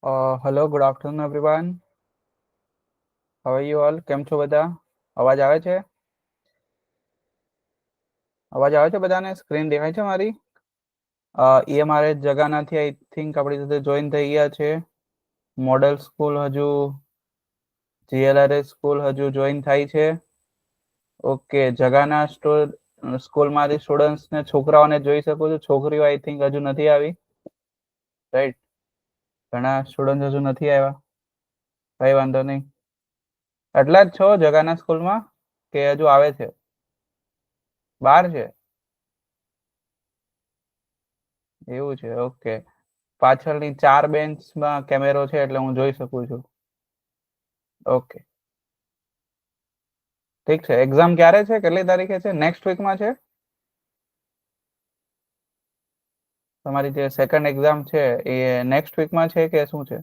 Hello, good afternoon everyone. How are you all? કેમ છો બધા? અવાજ આવે છે? અવાજ આવે છે બધાને? સ્ક્રીન દેખાય છે મારી? એ મારે જગાનાથી આઈ થિંક આપણી સાથે જોઈન થઈ ગયા છે. મોડલ સ્કૂલ હજુ GLRS સ્કૂલ હજુ જોઈન થાય છે. ઓકે, જગાના સ્કૂલમાંથી સ્ટુડન્ટ્સને છોકરાઓને જોઈ શકું છું. છોકરીઓ આઈ થિંક હજુ નથી આવી, રાઈટ? ઘણા સ્ટુડન્ટ હજુ નથી આવ્યા. કઈ વાંધો નહીં. એટલા જ છો જગાના સ્કૂલમાં કે હજુ આવે છે? બહાર છે? એવું છે, ઓકે. પાછળની 4 બેન્ચમાં કેમેરો છે એટલે હું જોઈ શકું છું. ઓકે, ઠીક છે. એક્ઝામ ક્યારે છે? કેટલી તારીખે છે? નેક્સ્ટ વીકમાં છે? તમારી જે સેકન્ડ એક્ઝામ છે એ નેક્સ્ટ વીકમાં છે કે શું છે?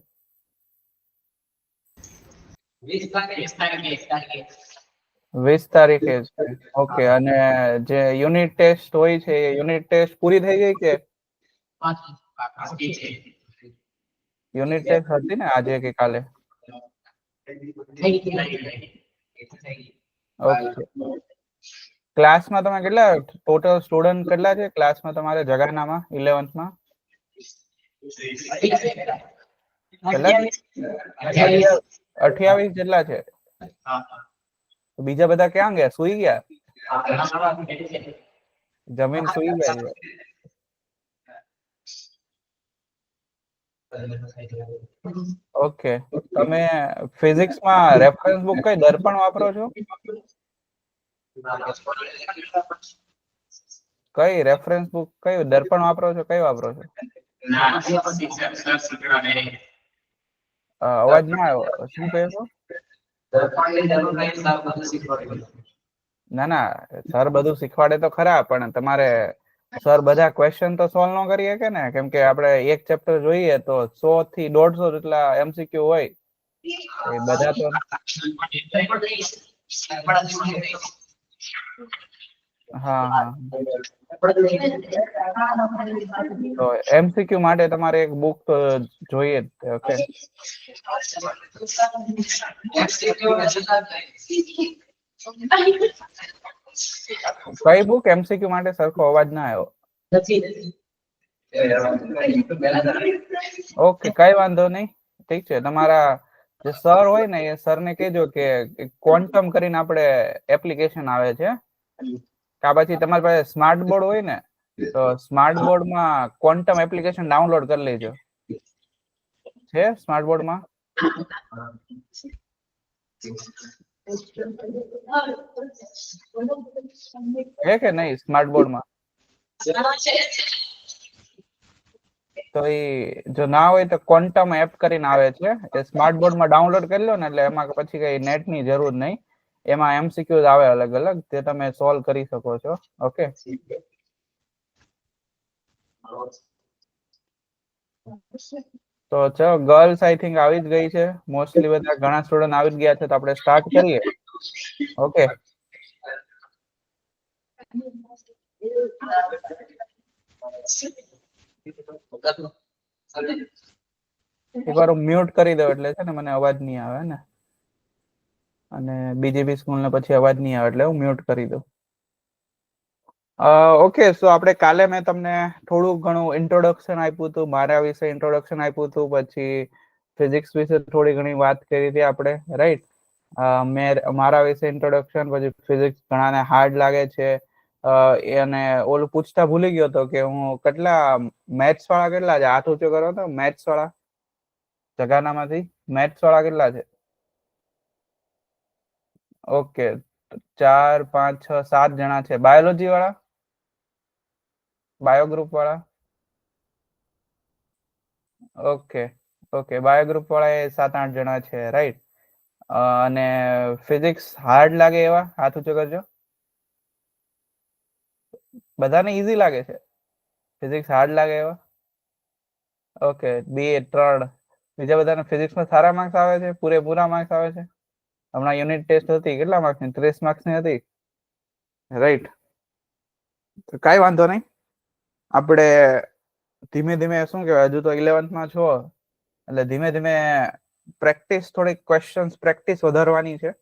20 તારીખે છે. ઓકે, અને જે યુનિટ ટેસ્ટ હોય છે એ યુનિટ ટેસ્ટ પૂરી થઈ ગઈ કે યુનિટ ટેસ્ટ હતી ને આજે કે કાલે? ઓકે. ક્લાસમાં તમે કેટલા ટોટલ સ્ટુડન્ટ કેટલા છે ક્લાસમાં તમારે જગાનામાં 11th માં? કેટલા? 28 જેટલા છે. બીજા બધા ક્યાં ગયા? સુઈ ગયા? જમીન સુઈ ગયા છે. ઓકે, તમે ફિઝિક્સમાં રેફરન્સ બુક કઈ દર્પણ વાપરો છો? કઈ રેફરન્સ બુક કઈ દર્પણ વાપરો છો? કઈ વાપરો છો? અવાજ ના આવ્યો. શું કહો છો? ના ના, સર બધું શીખવાડે તો ખરા, પણ તમારે સર બધા ક્વેશ્ચન તો સોલ્વ ન કરી શકે ને, કેમ કે આપણે એક ચેપ્ટર જોઈએ તો 100 થી 150 જેટલા MCQ હોય. એ બધા તો હા હા. તો MCQ માટે તમારે એક બુક તો જોઈએ જ. ઓકે, કઈ બુક MCQ માટે? સરખો અવાજ ના આવ્યો. ઓકે, કઈ વાંધો નહીં. ઠીક છે. તમારા જે સર હોય ને એ સરને કહેજો કે ક્વોન્ટમ કરીને આપણે એપ્લિકેશન આવે છે, કા પછી તમારી પાસે સ્માર્ટ બોર્ડ હોય ને તો સ્માર્ટ બોર્ડમાં ક્વોન્ટમ એપ્લિકેશન ડાઉનલોડ કરી લેજો. છે સ્માર્ટ બોર્ડમાં? છે કે નહીં સ્માર્ટ બોર્ડમાં? તો એ જો ના હોય તો ક્વોન્ટમ એપ કરીને આવે છે, એ સ્માર્ટ બોર્ડમાં ડાઉનલોડ કરી લો ને એટલે એમાં પછી કઈ નેટની જરૂર નહીં. એમાં MCQs આવે અલગ અલગ, તે તમે સોલ્વ કરી શકો છો. ઓકે, તો ચલો, ગર્લ્સ આઈ થિંક આવી જ ગઈ છે. મોસ્ટલી બધા ઘણા સ્ટુડન્ટ આવી જ ગયા છે, તો આપણે સ્ટાર્ટ કરીએ. ઓકે, એકવાર હું મ્યુટ કરી દઉં એટલે છે ને મને અવાજ નહીં આવે ને, અને બીજી બી સ્કૂલને પછી અવાજ નહીં આવે એટલે હું મ્યુટ કરી દઉં. ઓકે, સો આપણે કાલે મેં તમને થોડું ઘણું ઇન્ટ્રોડક્શન આપ્યું હતું, મારા વિશે ઇન્ટ્રોડક્શન આપ્યું હતું, પછી ફિઝિક્સ વિશે થોડી ઘણી વાત કરી હતી આપણે, રાઈટ? મેં મારા વિશે ઇન્ટ્રોડક્શન, પછી ફિઝિક્સ ઘણાને હાર્ડ લાગે છે, અને ઓલું પૂછતા ભૂલી ગયો હતો કે હું કેટલા મેથ્સ વાળા કેટલા છે? હાથ ઊંચો કરો તો. મેથ્સ વાળા જગાનામાંથી મેથ્સ વાળા કેટલા છે? ઓકે, 4 5 6 7 જણા છે. બાયોલોજી વાળા, બાયો ગ્રુપ વાળા? ઓકે ઓકે, બાયો ગ્રુપ વાળા એ 7 8 જણા છે, રાઈટ? અને ફિઝિક્સ હાર્ડ લાગે એવા હાથ ઊંચો કરજો. બધાને ઈઝી લાગે છે? ફિઝિક્સ હાર્ડ લાગે એવા? ઓકે, 2 3. બીજા બધાને ફિઝિક્સમાં સારા માર્ક્સ આવે છે? પૂરેપૂરા માર્ક્સ આવે છે? હમણાં યુનિટ ટેસ્ટ હતી, કેટલા માર્ક્સની? 30 માર્ક્સની હતી, રાઈટ? તો કાંઈ વાંધો નહીં. આપણે ધીમે ધીમે શું કહેવાય, હજુ તો 11th માં છો એટલે ધીમે ધીમે પ્રેક્ટિસ થોડી ક્વેશ્ચન્સ પ્રેક્ટિસ વધારવાની છે.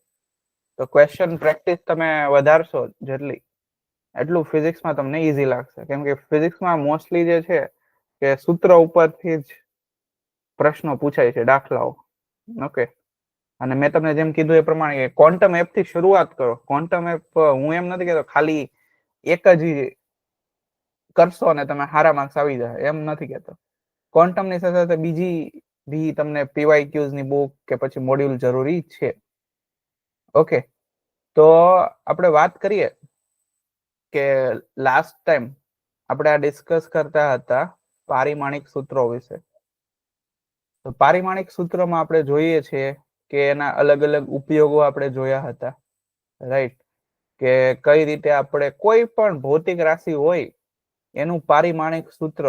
તો ક્વેશ્ચન પ્રેક્ટિસ તમે વધારશો જેટલી એટલું ફિઝિક્સમાં તમને ઈઝી લાગશે, કેમ કે ફિઝિક્સમાં મોસ્ટલી જે છે કે સૂત્ર ઉપરથી જ પ્રશ્નો પૂછાય છે, દાખલાઓ. ઓકે, અને મેં તમને જેમ કીધું એ પ્રમાણે ક્વોન્ટમ એપ થી શરૂઆત કરો. ક્વોન્ટમ એપ હું એમ નથી કહેતો ખાલી એક જ કરશો અને તમે સારા માર્ક્સ આવી જાય, એમ નથી કહેતો. ક્વોન્ટમ ની સાથે સાથે બીજી બી તમને પીવાયક્યુઝ ની બુક કે પછી મોડ્યુલ જરૂરી છે. ઓકે, તો આપણે વાત કરીએ કે લાસ્ટ ટાઈમ આપણે આ ડિસ્કસ કરતા હતા પારિમાણિક સૂત્રો વિશે. તો પારિમાણિક સૂત્રમાં આપણે જોઈએ છીએ કે એના અલગ અલગ ઉપયોગો આપણે જોયા હતા, રાઈટ? કે કઈ રીતે આપણે કોઈ પણ ભૌતિક રાશિ હોય એનું પારિમાણિક સૂત્ર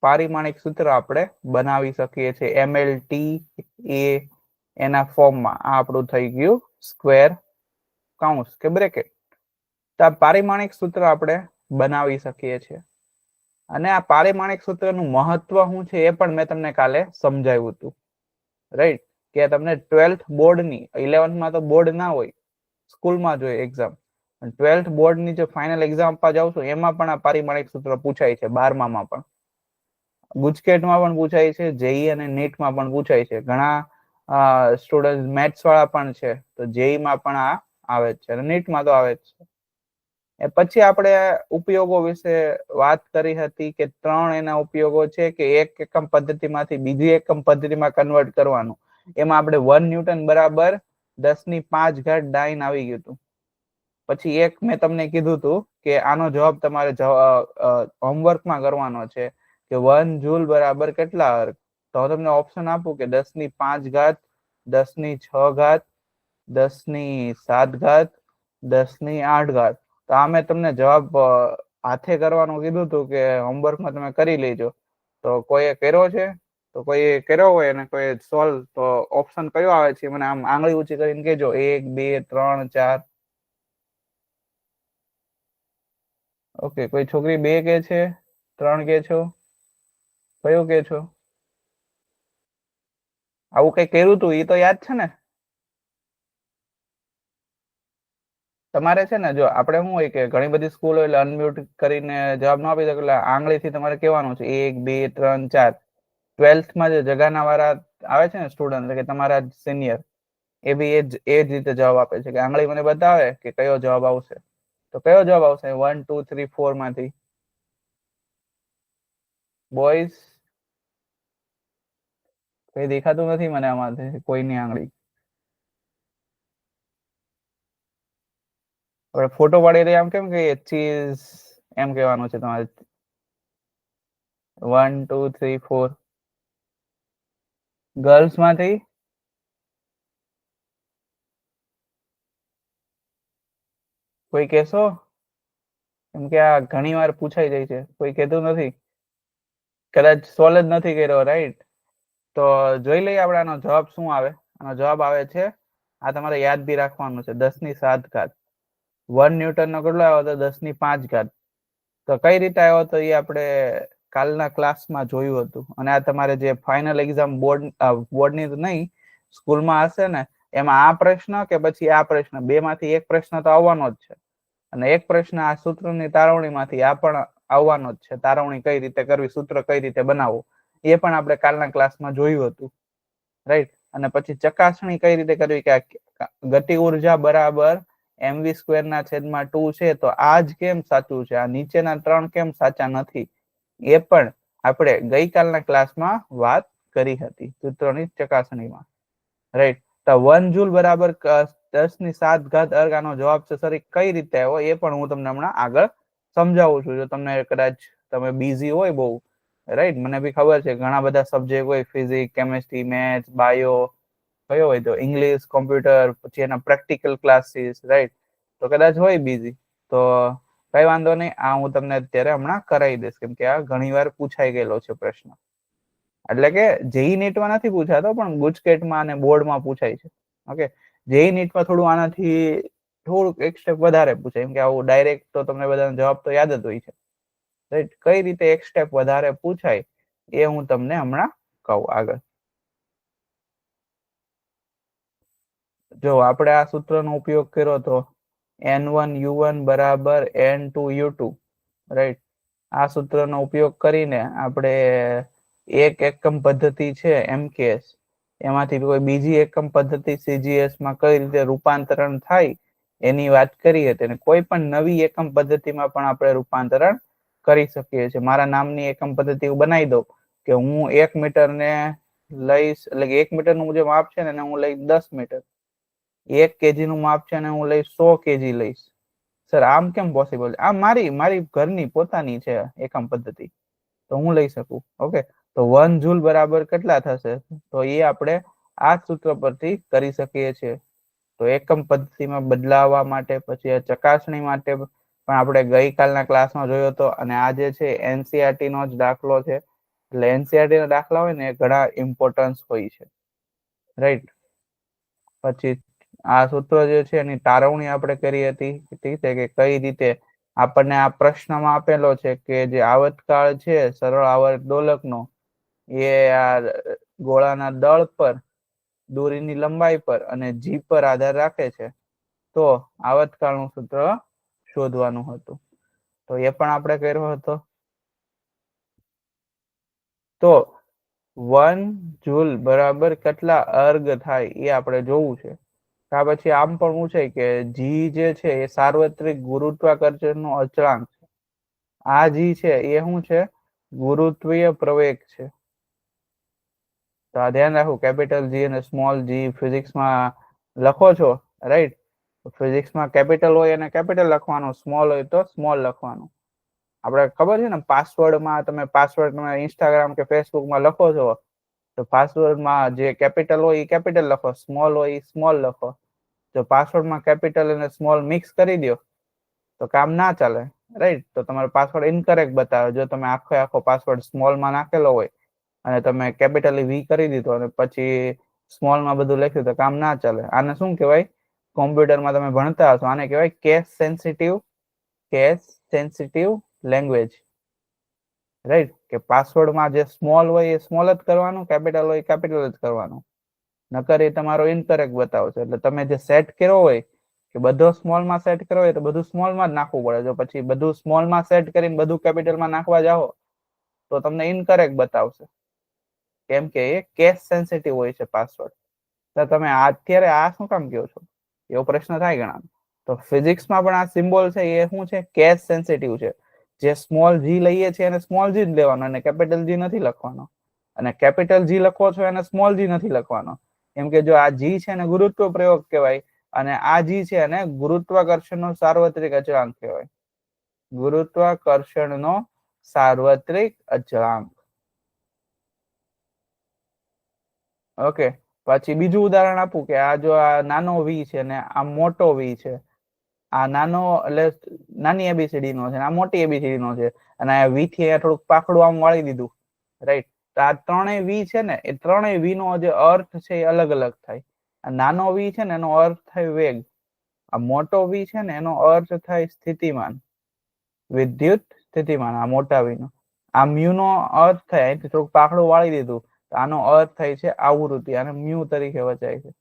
પારિમાણિક સૂત્ર આપણે બનાવી શકીએ છીએ MLT એના ફોર્મમાં. આ આપણું થઈ ગયું સ્ક્વેર કૌંસ કે બ્રેકેટ. તો આ પારિમાણિક સૂત્ર આપણે બનાવી શકીએ છીએ. અને આ પારિમાણિક સૂત્રનું મહત્વ શું છે એ પણ મેં તમને કાલે સમજાવ્યું હતું, રાઈટ? કે તમને 12th બોર્ડની 11th તો બોર્ડ ના હોય, સ્કૂલમાં જોઈએ એક્ઝામ. 12th બોર્ડની જે ફાઇનલ એક્ઝામ આપવા જાવ છો એમાં પણ આ પારિમાણિક સૂત્ર પૂછાય છે. 12માં પણ, ગુજકેટમાં પણ પૂછાય છે, જેઈ અને નીટમાં પણ પૂછાય છે. ઘણા સ્ટુડન્ટ મેથ્સ વાળા પણ છે, તો જેઈમાં પણ આ આવે છે અને નીટમાં તો આવે જ છે. પછી આપણે ઉપયોગો વિશે વાત કરી હતી કે 3 એના ઉપયોગો છે કે એક એકમ પદ્ધતિમાંથી બીજી એકમ પદ્ધતિમાં કન્વર્ટ કરવાનું. એમાં આપણે 1 ન્યૂટન બરાબર 10⁵ ડાઇન આવી ગયું હતું. પછી એક મેં તમને કીધું હતું કે આનો જવાબ તમારે હોમવર્કમાં કરવાનો છે કે 1 જૂલ બરાબર કેટલા અર્ગ. તો તમને ઓપ્શન આપું કે 10⁵, 10⁶, 10⁷, 10⁸. તો આ મેં તમને જવાબ હાથે કરવાનું કીધું હતું કે હોમવર્કમાં તમે કરી લેજો. તો કોઈએ કર્યો છે? તો કોઈ કર્યો હોય અને કોઈ સોલ્વ, તો ઓપ્શન કયો આવે છે મને આમ આંગળી ઊંચી કરીને કેજો. 1, 2, 3, 4. ઓકે, કોઈ છોકરી 2 કે છે, 3 કે છો, કયું કે છો? આવું કઈ કર્યું તું એ તો યાદ છે ને? તમારે છે ને, જો આપણે શું હોય કે ઘણી બધી સ્કૂલ હોય એટલે અનમ્યુટ કરીને જવાબ ન આપી શકે, એટલે આંગળીથી તમારે કહેવાનું છે 1, 2, 3, 4. 12થમાં જે જગાના વાળા આવે છે ને સ્ટુડન્ટ, એટલે કે તમારા સિનિયર, એ બી એ જ રીતે જવાબ આપે છે કે આંગળી મને બતાવે કે કયો જવાબ આવશે. તો કયો જવાબ આવશે 1, 2, 3, 4 માંથી? બોયઝ કઈ દેખાતું નથી મને આમાંથી કોઈની આંગળી. આપણે ફોટો પાડી રહી આમ કેમ કે ચીઝ એમ કહેવાનું છે તમારે. 1, 2, 3, 4. ગર્લ્સ માંથી કોઈ કહેશો? કેમ કે આ ઘણી વાર પૂછાઈ જાય છે, કોઈ કહેતું નથી. કદાચ સોલ્વ જ નથી કર્યો, રાઈટ? તો જોઈ લઈએ આપણે આનો જવાબ શું આવે. આનો જવાબ આવે છે, આ તમારે યાદ બી રાખવાનું છે, 10⁵. 1 ન્યૂટન નો કેટલો આવ્યો હતો? 10⁵. તો કઈ રીતે આવ્યો હતો એ આપણે કાલના ક્લાસમાં જોયું હતું. અને આ તમારે જે ફાઇનલ એક્ઝામ બોર્ડની નહીં, સ્કૂલમાં હશે ને, એમાં આ પ્રશ્ન કે પછી આ પ્રશ્ન, બે માંથી એક પ્રશ્ન તો આવવાનો જ છે. અને એક પ્રશ્ન આ સૂત્રની તારવણીમાંથી આ પણ આવવાનો જ છે. તારવણી કઈ રીતે કરવી, સૂત્ર કઈ રીતે બનાવવું, એ પણ આપણે કાલના ક્લાસમાં જોયું હતું, રાઈટ? અને પછી ચકાસણી કઈ રીતે કરવી કે ગતિ ઉર્જા બરાબર mv²/2 છે, તો આ જ કેમ સાચું છે, આ નીચેના 3 કેમ સાચા નથી, એ પણ આપણે ગઈકાલના ક્લાસમાં વાત કરી હતી સૂત્રોની ચકાસણીમાં, રાઈટ? તો 1 જૂલ બરાબર 10⁷ અર્ગ આનો જવાબ છે. સર કઈ રીતે આવ્યો એ પણ હું તમને હમણાં આગળ સમજાવું છું. જો તમને કદાચ તમે બિઝી હોય બહુ, રાઈટ? મને બી ખબર છે ઘણા બધા સબ્જેક્ટ હોય, ફિઝિક્સ, કેમેસ્ટ્રી, મેથ્સ, બાયો, કયો હોય તો ઇંગ્લિશ, કોમ્પ્યુટર, પછી એના પ્રેક્ટિકલ ક્લાસીસ, રાઈટ? તો કદાચ હોય બિઝી, તો કઈ વાંધો નહીં, આ હું તમને અત્યારે હમણાં કરાવી દઈશ, કેમ કે આ ઘણી વાર પૂછાઈ ગયેલો છે પ્રશ્ન. એટલે કે જેઈ નીટમાં નથી પૂછાતો, પણ ગુજકેટમાં અને બોર્ડમાં પૂછાય છે. ઓકે, જેઈ નીટમાં થોડું આનાથી થોડુંક એક સ્ટેપ વધારે પૂછાય, કેમ કે આવું ડાયરેક્ટ તો તમને બધાનો જવાબ તો યાદ જ હોય છે, રાઈટ? કઈ રીતે એક સ્ટેપ વધારે પૂછાય એ હું તમને હમણાં કહું આગળ. જો આપણે આ સૂત્રનો ઉપયોગ કર્યો તો n1u1 બરાબર n2u2, રાઈટ. આ સૂત્રનો ઉપયોગ કરીને આપણે એક એકમ પદ્ધતિ છે MKS, એમાંથી કોઈ બીજી એકમ પદ્ધતિ CGS માં કઈ રીતે રૂપાંતરણ થાય એની વાત કરી હતી. અને કોઈ પણ નવી એકમ પદ્ધતિમાં પણ આપણે રૂપાંતરણ કરી શકીએ છીએ. મારા નામની એકમ પદ્ધતિ બનાવી દઉં કે હું 1 મીટર ને લઈશ, એટલે કે 1 મીટર નું જે માપ છે ને હું લઈશ 10 મીટર, 1 kg નું માપ છે ને હું લઈશ 100 kg લઈશ. સર આમ કેમ પોસિબલ? આ મારી ઘરની પોતાની છે એકમ પદ્ધતિ, તો હું લઈ શકું. ઓકે, તો 1 જૂલ બરાબર કેટલા થશે? તો એ આપણે આ સૂત્ર પરથી કરી શકીએ છીએ. તો એકમ પદ્ધતિમાં બદલાવવા માટે, પછી ચકાસણી માટે પણ આપણે ગઈકાલના ક્લાસમાં જોયો હતો. અને આ જે છે NCERT નો જ દાખલો છે. એટલે NCERT ના દાખલા હોય ને એ ઘણા ઇમ્પોર્ટન્સ હોય છે, રાઈટ. પછી આ સૂત્ર જે છે એની તારવણી આપણે કરી હતી, ઠીક છે, કે કઈ રીતે આપણને આ પ્રશ્નમાં આપેલો છે કે જે આવર્તકાળ છે સરળ આવર્ત દોલકનો, એ આ ગોળાના દળ પર, દોરીની લંબાઈ પર અને g પર આધાર રાખે છે. તો આવર્તકાળનું સૂત્ર શોધવાનું હતું. તો એ પણ આપણે કર્યો હતો. તો 1 જૂલ બરાબર કેટલા અર્ગ થાય એ આપણે જોવું છે. પછી આમ પણ પૂછાય કે જી જે છે એ સાર્વત્રિક ગુરુત્વાકર્ષણનો અચળાંક છે. આ જી છે એ શું છે? ગુરુત્વીય પ્રવેગ છે. તો આ ધ્યાન રાખો, કેપિટલ જી અને સ્મોલ જી ફિઝિક્સમાં લખો છો, રાઈટ. ફિઝિક્સમાં કેપિટલ હોય અને કેપિટલ લખવાનું, સ્મોલ હોય તો સ્મોલ લખવાનું. આપણે ખબર છે ને, પાસવર્ડમાં તમે ઇન્સ્ટાગ્રામ કે ફેસબુકમાં લખો છો, તો પાસવર્ડમાં જે કેપિટલ હોય એ કેપિટલ લખો, સ્મોલ હોય એ સ્મોલ લખો. જો પાસવર્ડમાં કેપિટલ અને સ્મોલ મિક્સ કરી દો તો કામ ના ચાલે, રાઈટ. તો તમારો પાસવર્ડ ઇનકરેક્ટ બતાવે. જો તમે આખો પાસવર્ડ સ્મોલમાં નાખેલો હોય અને તમે કેપિટલી વી કરી દીધો અને પછી સ્મોલમાં બધું લખ્યું તો કામ ના ચાલે. આને શું કહેવાય? કોમ્પ્યુટરમાં તમે ભણતા હશો, આને કહેવાય કેસ સેન્સિટિવ લેંગ્વેજ, રાઈટ. કે પાસવર્ડમાં જે સ્મોલ હોય એ સ્મોલ જ કરવાનું, કેપિટલ હોય કેપિટલ જ કરવાનું, નકર એ તમારો ઇનકરેક્ટ બતાવશે. એટલે તમે જે સેટ કર્યો હોય કે બધો સ્મોલમાં સેટ કર્યો હોય તો બધું સ્મોલમાં જ નાખવું પડે. જો પછી બધું સ્મોલમાં સેટ કરીને બધું કેપિટલમાં નાખવા જાઓ તો તમને ઇનકરેક્ટ બતાવશે, કેમ કે એ કેસ સેન્સિટિવ હોય છે પાસવર્ડ. તો તમે અત્યારે આ શું કામ કહો છો, એવો પ્રશ્ન થાય ઘણા. તો ફિઝિક્સમાં પણ આ સિમ્બોલ છે એ શું છે? કેસ સેન્સિટિવ છે. જે સ્મોલ જી લઈએ છીએ એને સ્મોલ જી જ લેવાનો, અને કેપિટલ જી નથી લખવાનો. અને કેપિટલ જી લખો છો એને સ્મોલ જી નથી લખવાનો, કેમ કે જો આ જી છે ને ગુરુત્વ પ્રયોગ કહેવાય, અને આ જી છે એને ગુરુત્વાકર્ષણનો સાર્વત્રિક અચળાંક કહેવાય. ગુરુત્વાકર્ષણનો સાર્વત્રિક અચળાંક. ઓકે, પછી બીજું ઉદાહરણ આપું કે આ જો આ નાનો વી છે ને આ મોટો વી છે. આ નાનો એટલે નાની એબીસીડી નો છે, આ મોટી એબીસીડી નો છે, અને આ વી થી થોડુંક પાખડું આમ વાળી દીધું, રાઈટ. તો આ ત્રણેય વી છે ને એ ત્રણેય વી નો જે અર્થ છે એ અલગ અલગ થાય. આ નાનો વી છે ને એનો અર્થ થાય વેગ, આ મોટો વી છે ને એનો અર્થ થાય સ્થિતિમાન, વિદ્યુત સ્થિતિમાન. આ મોટા વી નો આ મ્યુ નો અર્થ થાય, અહીંથી થોડુંક પાખડું વાળી દીધું, આનો અર્થ થાય છે આવૃત્તિ, આને મ્યુ તરીકે વચાય છે.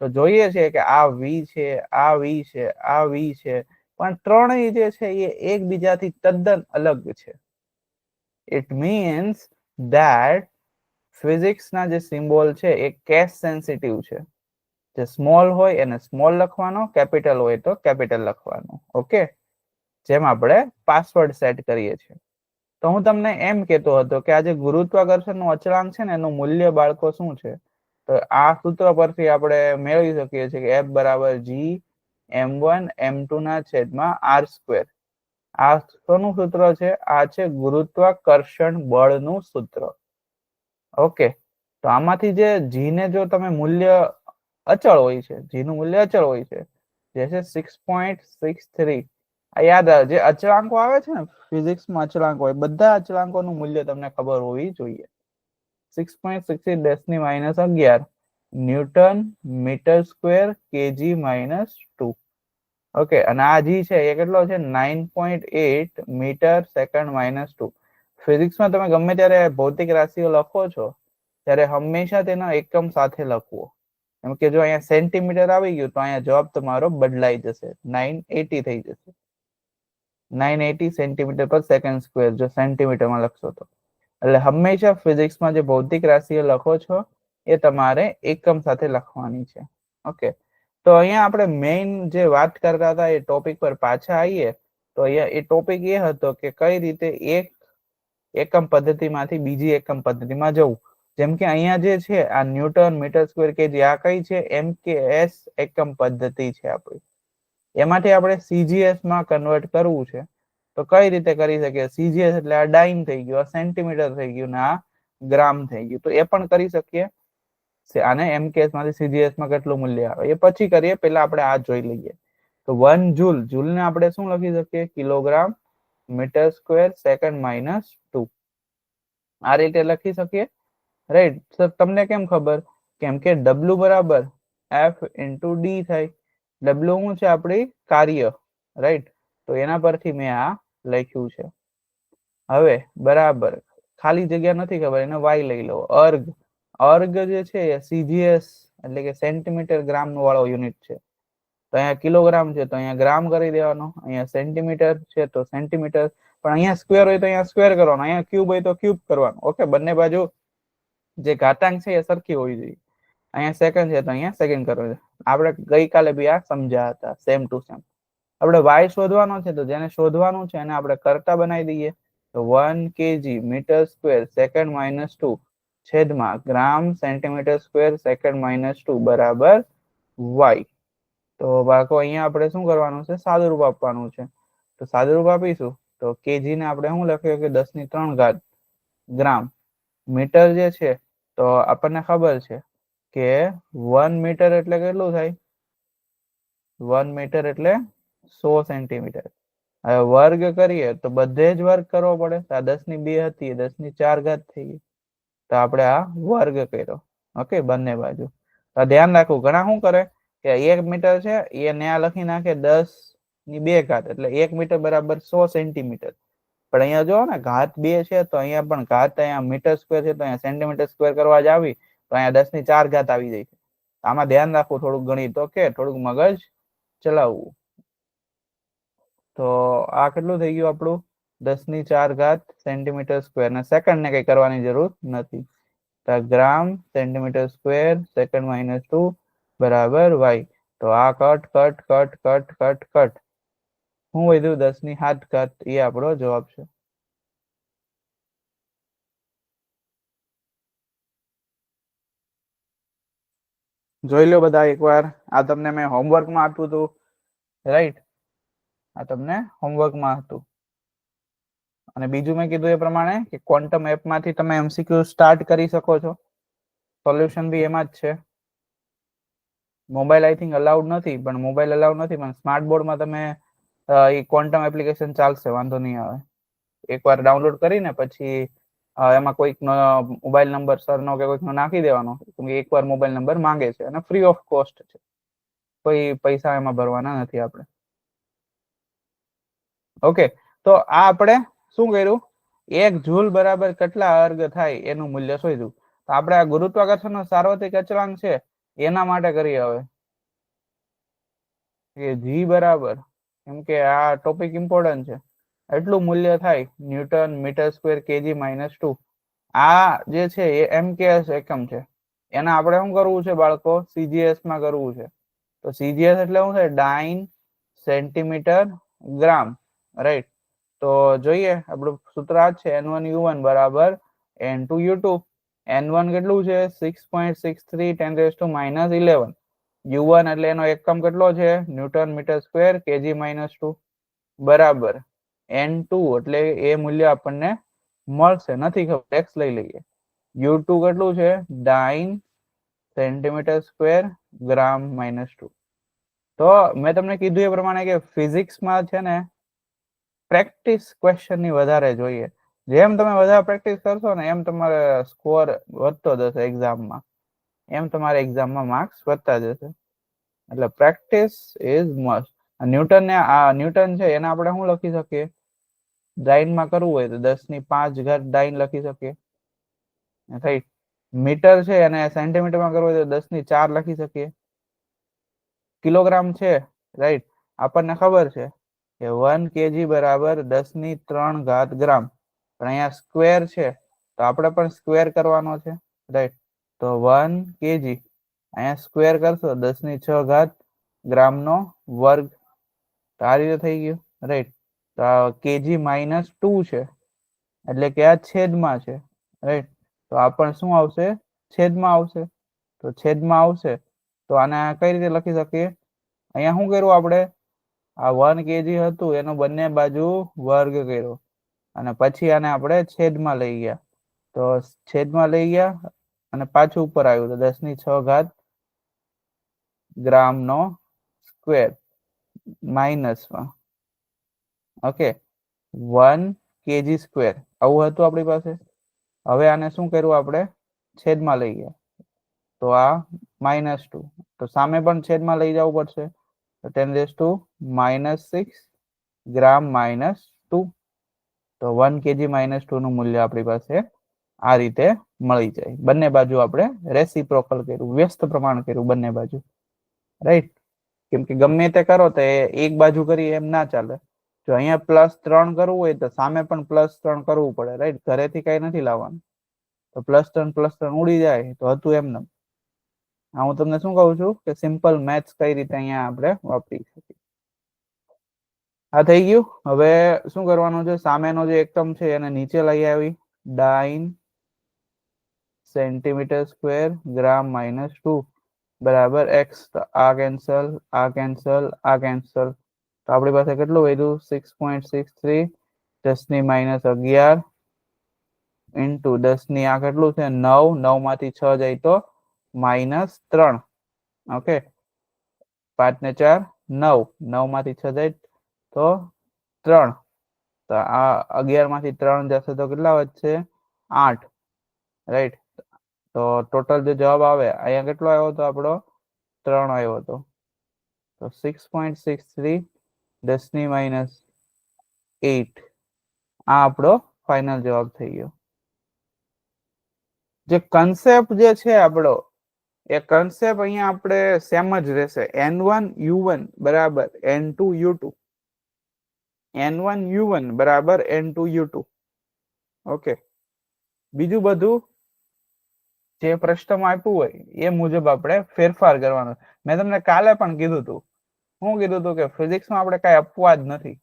તો જોઈએ છે કે આ વી છે, આ વી છે, આ વી છે, પણ ત્રણેય જે છે એ એકબીજાથી તદ્દન અલગ છે. ઇટ મીન્સ ધેટ ફિઝિક્સના જે સિમ્બોલ છે એ કેસ સેન્સિટિવ છે. જે સ્મોલ હોય એને સ્મોલ લખવાનો, કેપિટલ હોય તો કેપિટલ લખવાનું. ઓકે, જેમ આપણે પાસવર્ડ સેટ કરીએ છીએ. તો હું તમને એમ કહેતો હતો કે આ જે ગુરુત્વાકર્ષણનો અચળાંક છે ને એનું મૂલ્ય બાળકો શું છે? તો આ સૂત્ર પરથી આપણે મેળવી શકીએ છીએ કે F બરાબર G m1 m2 ના છેદમાં r². આ શોનું સૂત્ર છે? આ છે ગુરુત્વાકર્ષણ બળનું સૂત્ર. ઓકે, તો આમાંથી જે G ને જો તમે મૂલ્ય અચળ હોય છે, G નું મૂલ્ય અચળ હોય છે, જે છે 6.63. આ યાદ આવે, જે અચળાંકો આવે છે ને ફિઝિક્સમાં, અચળાંકો હોય, બધા અચળાંકોનું મૂલ્ય તમને ખબર હોવી જોઈએ. 6.63 10⁻11 newton metre square kg -2. Okay, અને આ જી છે એ કેટલો છે? 9.8 મીટર સેકન્ડ -2. ફિઝિક્સમાં તમે ગમે ત્યારે ભૌતિક રાશિઓ લખો છો ત્યારે હંમેશા તેના એકમ સાથે લખવો. એમ કે જો અહીંયા સેન્ટીમીટર આવી ગયું તો અહીંયા જવાબ તમારો બદલાઈ જશે, 980 થઈ જશે. 980 સેન્ટીમીટર પર સેકન્ડ સ્ક્વેર જો સેન્ટીમીટરમાં લખશો તો. એટલે હંમેશા ફિઝિક્સમાં જે ભૌતિક રાશિઓ લખો છો એ તમારે એકમ સાથે લખવાની છે. ઓકે, તો અહીંયા આપણે મેઇન જે વાત કરતા હતા એ ટોપિક પર પાછા આવીએ તો અહીંયા એ ટોપિક એ હતો કે કઈ રીતે એક એકમ પદ્ધતિમાંથી બીજી એકમ પદ્ધતિમાં જવું. જેમ કે અહીંયા જે છે આ ન્યૂટન મીટર સ્ક્વેર કેજી આ કઈ છે MKS એકમ પદ્ધતિ છે આપણી. એમાંથી આપણે CGS માં કન્વર્ટ કરવું છે તો કઈ રીતે કરી શકીએ? CGS એટલે આ ડાઇન થઈ ગયું, આ સેન્ટીમીટર થઈ ગયું ને આ ગ્રામ થઈ ગયું, તો એ પણ કરી શકીએ. આને MKS માંથી CGS માં કેટલું મૂલ્ય આવે એ પછી કરીએ, પહેલા આપણે આ જોઈ લઈએ. તો 1 જૂલ, જૂલ ને આપણે શું લખી શકીએ? Kilogram metre square second minus 2. આ રીતે લખી શકીએ, રાઈટ? સર તમને કેમ ખબર? કેમ કે W બરાબર F * D થાય. W શું છે? આપણી કાર્ય, રાઈટ? તો એના પરથી મેં આ લખ્યું છે. હવે બરાબર ખાલી જગ્યા નથી ખબર એને y લઈ લો. અર્ગ, અર્ગ જે છે એ CGS એટલે કે સેન્ટીમીટર ગ્રામ વાળો યુનિટ છે. તો અહીંયા કિલોગ્રામ છે તો અહીંયા ગ્રામ કરી દેવાનો, અહીંયા સેન્ટીમીટર છે તો સેન્ટીમીટર, પણ અહીંયા સ્ક્વેર હોય તો અહીંયા સ્ક્વેર કરવાનો, અહીંયા ક્યુબ હોય તો ક્યુબ કરવાનો. ઓકે, બંને બાજુ જે ઘાતાંક છે એ સરખી હોવી જોઈએ. અહીંયા સેકન્ડ છે તો અહીંયા સેકન્ડ કરવાનો. આપણે ગઈકાલે બી આ સમજ્યા હતા, સેમ ટુ સેમ. આપણે y શોધવાનો છે તો જેને શોધવાનું છે એને આપણે કરતા બનાવી દઈએ. તો 1 kg metre square second minus 2 છેદમાં gram centimetre square second minus 2 બરાબર y. તો બાળકો અહીંયા આપણે શું કરવાનું છે? સાદુરૂપ આપવાનું છે. તો સાદુરૂપ આપીશું તો kg ને આપણે શું લખ્યું કે 10⁻³ ગ્રામ. મીટર જે છે તો આપણને ખબર છે કે 1 મીટર એટલે કેટલું થાય? 1 મીટર એટલે 100 સેન્ટીમીટર. હવે વર્ગ કરીએ તો બધે જ વર્ગ કરવો પડે. આ 10⁻2 હતી, 10⁻4 થઈ ગઈ, તો આપણે આ વર્ગ કર્યો. ઓકે, બંને બાજુ. તો ધ્યાન રાખવું, ઘણા શું કરે કે 1 મીટર છે એ ન્યા લખી નાખે 10⁻2 એટલે 1 મીટર બરાબર 100 સેન્ટીમીટર. પણ અહીંયા જો ને ઘાત 2 છે તો અહીંયા પણ ઘાત, અહીંયા મીટર સ્ક્વેર છે તો અહીંયા સેન્ટીમીટર સ્ક્વેર કરવા જ આવી તો અહીંયા 10⁻4 આવી જાય છે. આમાં ધ્યાન રાખવું થોડુંક ગણિત. ઓકે, થોડુંક મગજ ચલાવવું. તો આ કેટલું થઈ ગયું આપણું? 10⁻4 સેન્ટીમીટર સ્ક્વેર. ને સેકન્ડ ને કઈ કરવાની જરૂર નથી. તો ગ્રામ સેન્ટીમીટર સ્ક્વેર સેકન્ડ માઇનસ 2 બરાબર y. તો આ cut cut cut cut cut cut શું વધ્યું? 10⁻7. એ આપણો જવાબ છે. જોઈ લો બધા એકવાર. આ તમને મેં હોમવર્કમાં આપ્યું હતું, રાઈટ? આ તમને હોમવર્કમાં હતું. અને બીજું મેં કીધું એ પ્રમાણે કે ક્વોન્ટમ એપમાંથી તમે MCQ સ્ટાર્ટ કરી શકો છો. સોલ્યુશન બી એમાં જ છે. મોબાઈલ આઈ થિંક અલાઉડ નથી, પણ મોબાઈલ અલાઉડ નથી પણ સ્માર્ટ બોર્ડમાં તમે એ ક્વોન્ટમ એપ્લિકેશન ચાલશે, વાંધો નહીં આવે. એકવાર ડાઉનલોડ કરીને પછી એમાં કોઈક મોબાઈલ નંબર સરનો કે કોઈકનો નાખી દેવાનો. એકવાર મોબાઈલ નંબર માંગે છે અને ફ્રી ઓફ કોસ્ટ છે, કોઈ પૈસા એમાં ભરવાના નથી આપણે. ઓકે, તો આ આપણે શું કર્યું? 1 જૂલ બરાબર કેટલા અર્ગ થાય એનું મૂલ્ય શોધ્યું. તો આપણે આ ગુરુત્વાકર્ષણનો સાર્વત્રિક અચળાંક છે એના માટે કરીએ હવે કે g બરાબર, કેમ કે આ ટોપિક ઇમ્પોર્ટન્ટ છે, એટલું મૂલ્ય થાય newton metre square kg minus 2. આ જે છે એ MKS એકમ છે. એના આપણે શું કરવું છે બાળકો? CGS માં કરવું છે. તો CGS એટલે શું થાય? ડાઇન સેન્ટીમીટર ગ્રામ, રાઈટ? તો જોઈએ, આપણું સૂત્ર આ છે N1U1 બરાબર N2U2. N1 કેટલું છે? 6.63 10⁻⁻11. U1 એટલે એનો એકમ કેટલો છે? Newton metre square kg minus 2 બરાબર N2 એટલે એ મૂલ્ય આપણને મળશે, નથી ખબર, x લઈ લઈએ. U2 કેટલું છે? ડાઇન સેન્ટીમીટર સ્ક્વેર ગ્રામ માઇનસ 2. તો મેં તમને કીધું એ પ્રમાણે કે ફિઝિક્સમાં છે ને પ્રેક્ટિસ ક્વેશ્ચનની વધારે જોઈએ. જેમ તમે વધારે પ્રેક્ટિસ કરશો ને એમ તમારે સ્કોર વધતો જશે એક્ઝામમાં, એમ તમારે એક્ઝામમાં માર્ક્સ વધતા જશે. એટલે પ્રેક્ટિસ ઇઝ મસ્ટ. ન્યૂટન છે એને આપણે શું લખી શકીએ? ડાઇનમાં કરવું હોય તો 10⁵ ડાઇન લખી શકીએ, રાઈટ. મીટર છે અને સેન્ટીમીટરમાં કરવું હોય તો 10⁴ લખી શકીએ. કિલોગ્રામ છે, રાઈટ, આપણને ખબર છે કે 1 kg બરાબર 10⁵ ગ્રામ. પણ અહીંયા સ્ક્વેર છે તો આપણે પણ સ્ક્વેર કરવાનો છે, રાઈટ. તો 1 kg અહીંયા સ્ક્વેર કરશો 10⁶ ગ્રામ નો વર્ગ. તો આ રીતે થઈ ગયું, રાઈટ. તો kg -2 છે એટલે કે આ છેદમાં છે, રાઈટ. તો આ પણ શું આવશે? છેદમાં આવશે. તો છેદમાં આવશે તો આને કઈ રીતે લખી શકીએ? અહીંયા શું કર્યું આપણે? આ 1 kg હતું એનો બંને બાજુ વર્ગ કર્યો અને પછી આને આપણે છેદમાં લઈ ગયા. તો છેદમાં લઈ ગયા અને પાછું ઉપર આવ્યું તો 10⁶ ગ્રામ નો સ્ક્વેર માઇનસમાં. ઓકે, 1 kg સ્ક્વેર આવું હતું આપણી પાસે. હવે આને શું કર્યું આપણે? છેદમાં લઈ ગયા તો આ -2. તો સામે પણ છેદમાં લઈ જવું પડશે તો 10⁻⁻6 ગ્રામ -2. તો 1 kg -2 નું મૂલ્ય આપણી પાસે આ રીતે મળી જાય. બંને બાજુ આપણે રેસિપ્રોકલ કર્યું, વ્યસ્ત પ્રમાણ કર્યું બંને બાજુ, રાઈટ. કેમ કે ગમે તે કરો તો એક બાજુ કરી એમ ના ચાલે. જો અહીંયા +3 કરવું હોય તો સામે પણ +3 કરવું પડે, રાઈટ. ઘરેથી કઈ નથી લાવવાનું. તો +3 ઉડી જાય તો હતું એમને. હું તમને શું કહું છું કે સિમ્પલ મેથ્સ કઈ રીતે અહીંયા આપણે વાપરી શકીએ. આ થઈ ગયું. હવે શું કરવાનું છે? સામેનો જે એકમ છે એને નીચે લઈ આવી, ડાઇન સેન્ટીમીટર² ગ્રામ -2 બરાબર x. તો આ કેન્સલ, આ કેન્સલ, આ કેન્સલ. તો આપણી પાસે કેટલું વધ્યું? 6.63 10⁻11 ઇન્ટુ 10 આ કેટલું છે? 9. 9 માંથી 6 જાય તો -3. ઓકે, 5 ને 4 9. 9 માંથી 6 જાય તો 3. તો આ 11 માંથી 3 જશે તો કેટલા વધશે? 8, રાઈટ. તો ટોટલ જે જવાબ આવે અહીંયા કેટલો આવ્યો હતો આપણો? 3 આવ્યો હતો. તો 6.63 10⁻8 આ આપણો ફાઇનલ જવાબ થઈ ગયો. જે કન્સેપ્ટ જે છે આપણો એ કન્સેપ્ટ અહીંયા આપણે સેમ જ રહેશે. N1U1 બરાબર N2U2, N1U1 બરાબર N2U2. ઓકે, બીજું બધું જે પ્રશ્નમાં આપ્યું હોય એ મુજબ આપણે ફેરફાર કરવાનો. મેં તમને કાલે પણ કીધું હતું. શું કીધું હતું? કે ફિઝિક્સમાં આપણે કઈ અપવાદ નથી,